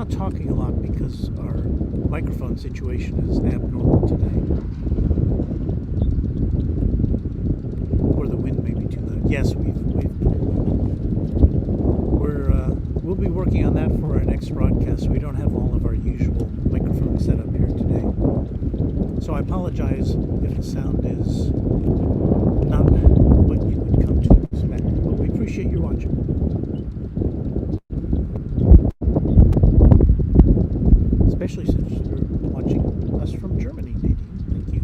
not talking a lot because our microphone situation is abnormal today. Or the wind may be too loud. Yes, we'll be working on that for our next broadcast. We don't have all of our usual microphones set up here today. So I apologize if the sound is not what you would come to expect, but we appreciate you watching. Especially since you're watching us from Germany, Nadine. Thank you.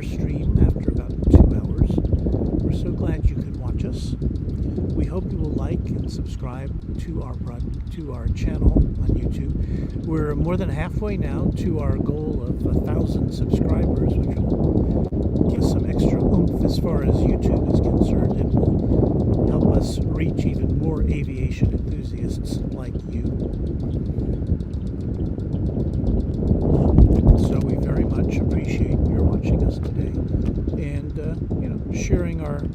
Stream after about 2 hours. We're so glad you could watch us. We hope you will like and subscribe to our channel on YouTube. We're more than halfway now to our goal of 1,000 subscribers, which will give us some extra oomph as far as YouTube is concerned and will help us reach even more aviation enthusiasts like you. So we very much appreciate your watching us today and sharing our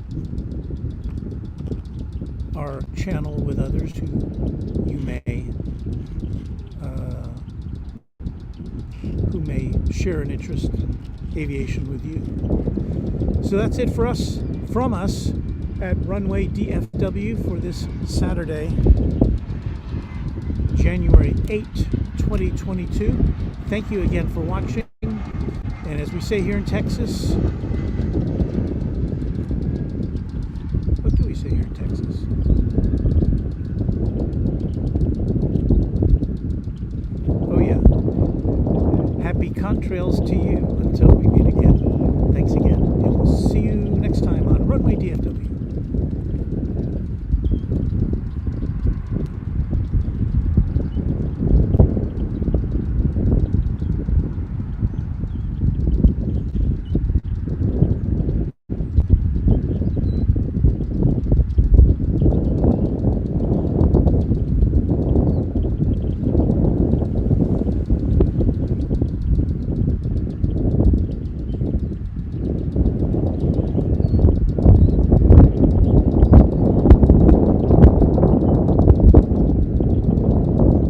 channel with others who may share an interest in aviation with you. So that's it from us at Runway DFW for this Saturday, January 8, 2022. Thank you again for watching. And as we say here in Texas, what do we say here in Texas? Oh yeah. Happy contrails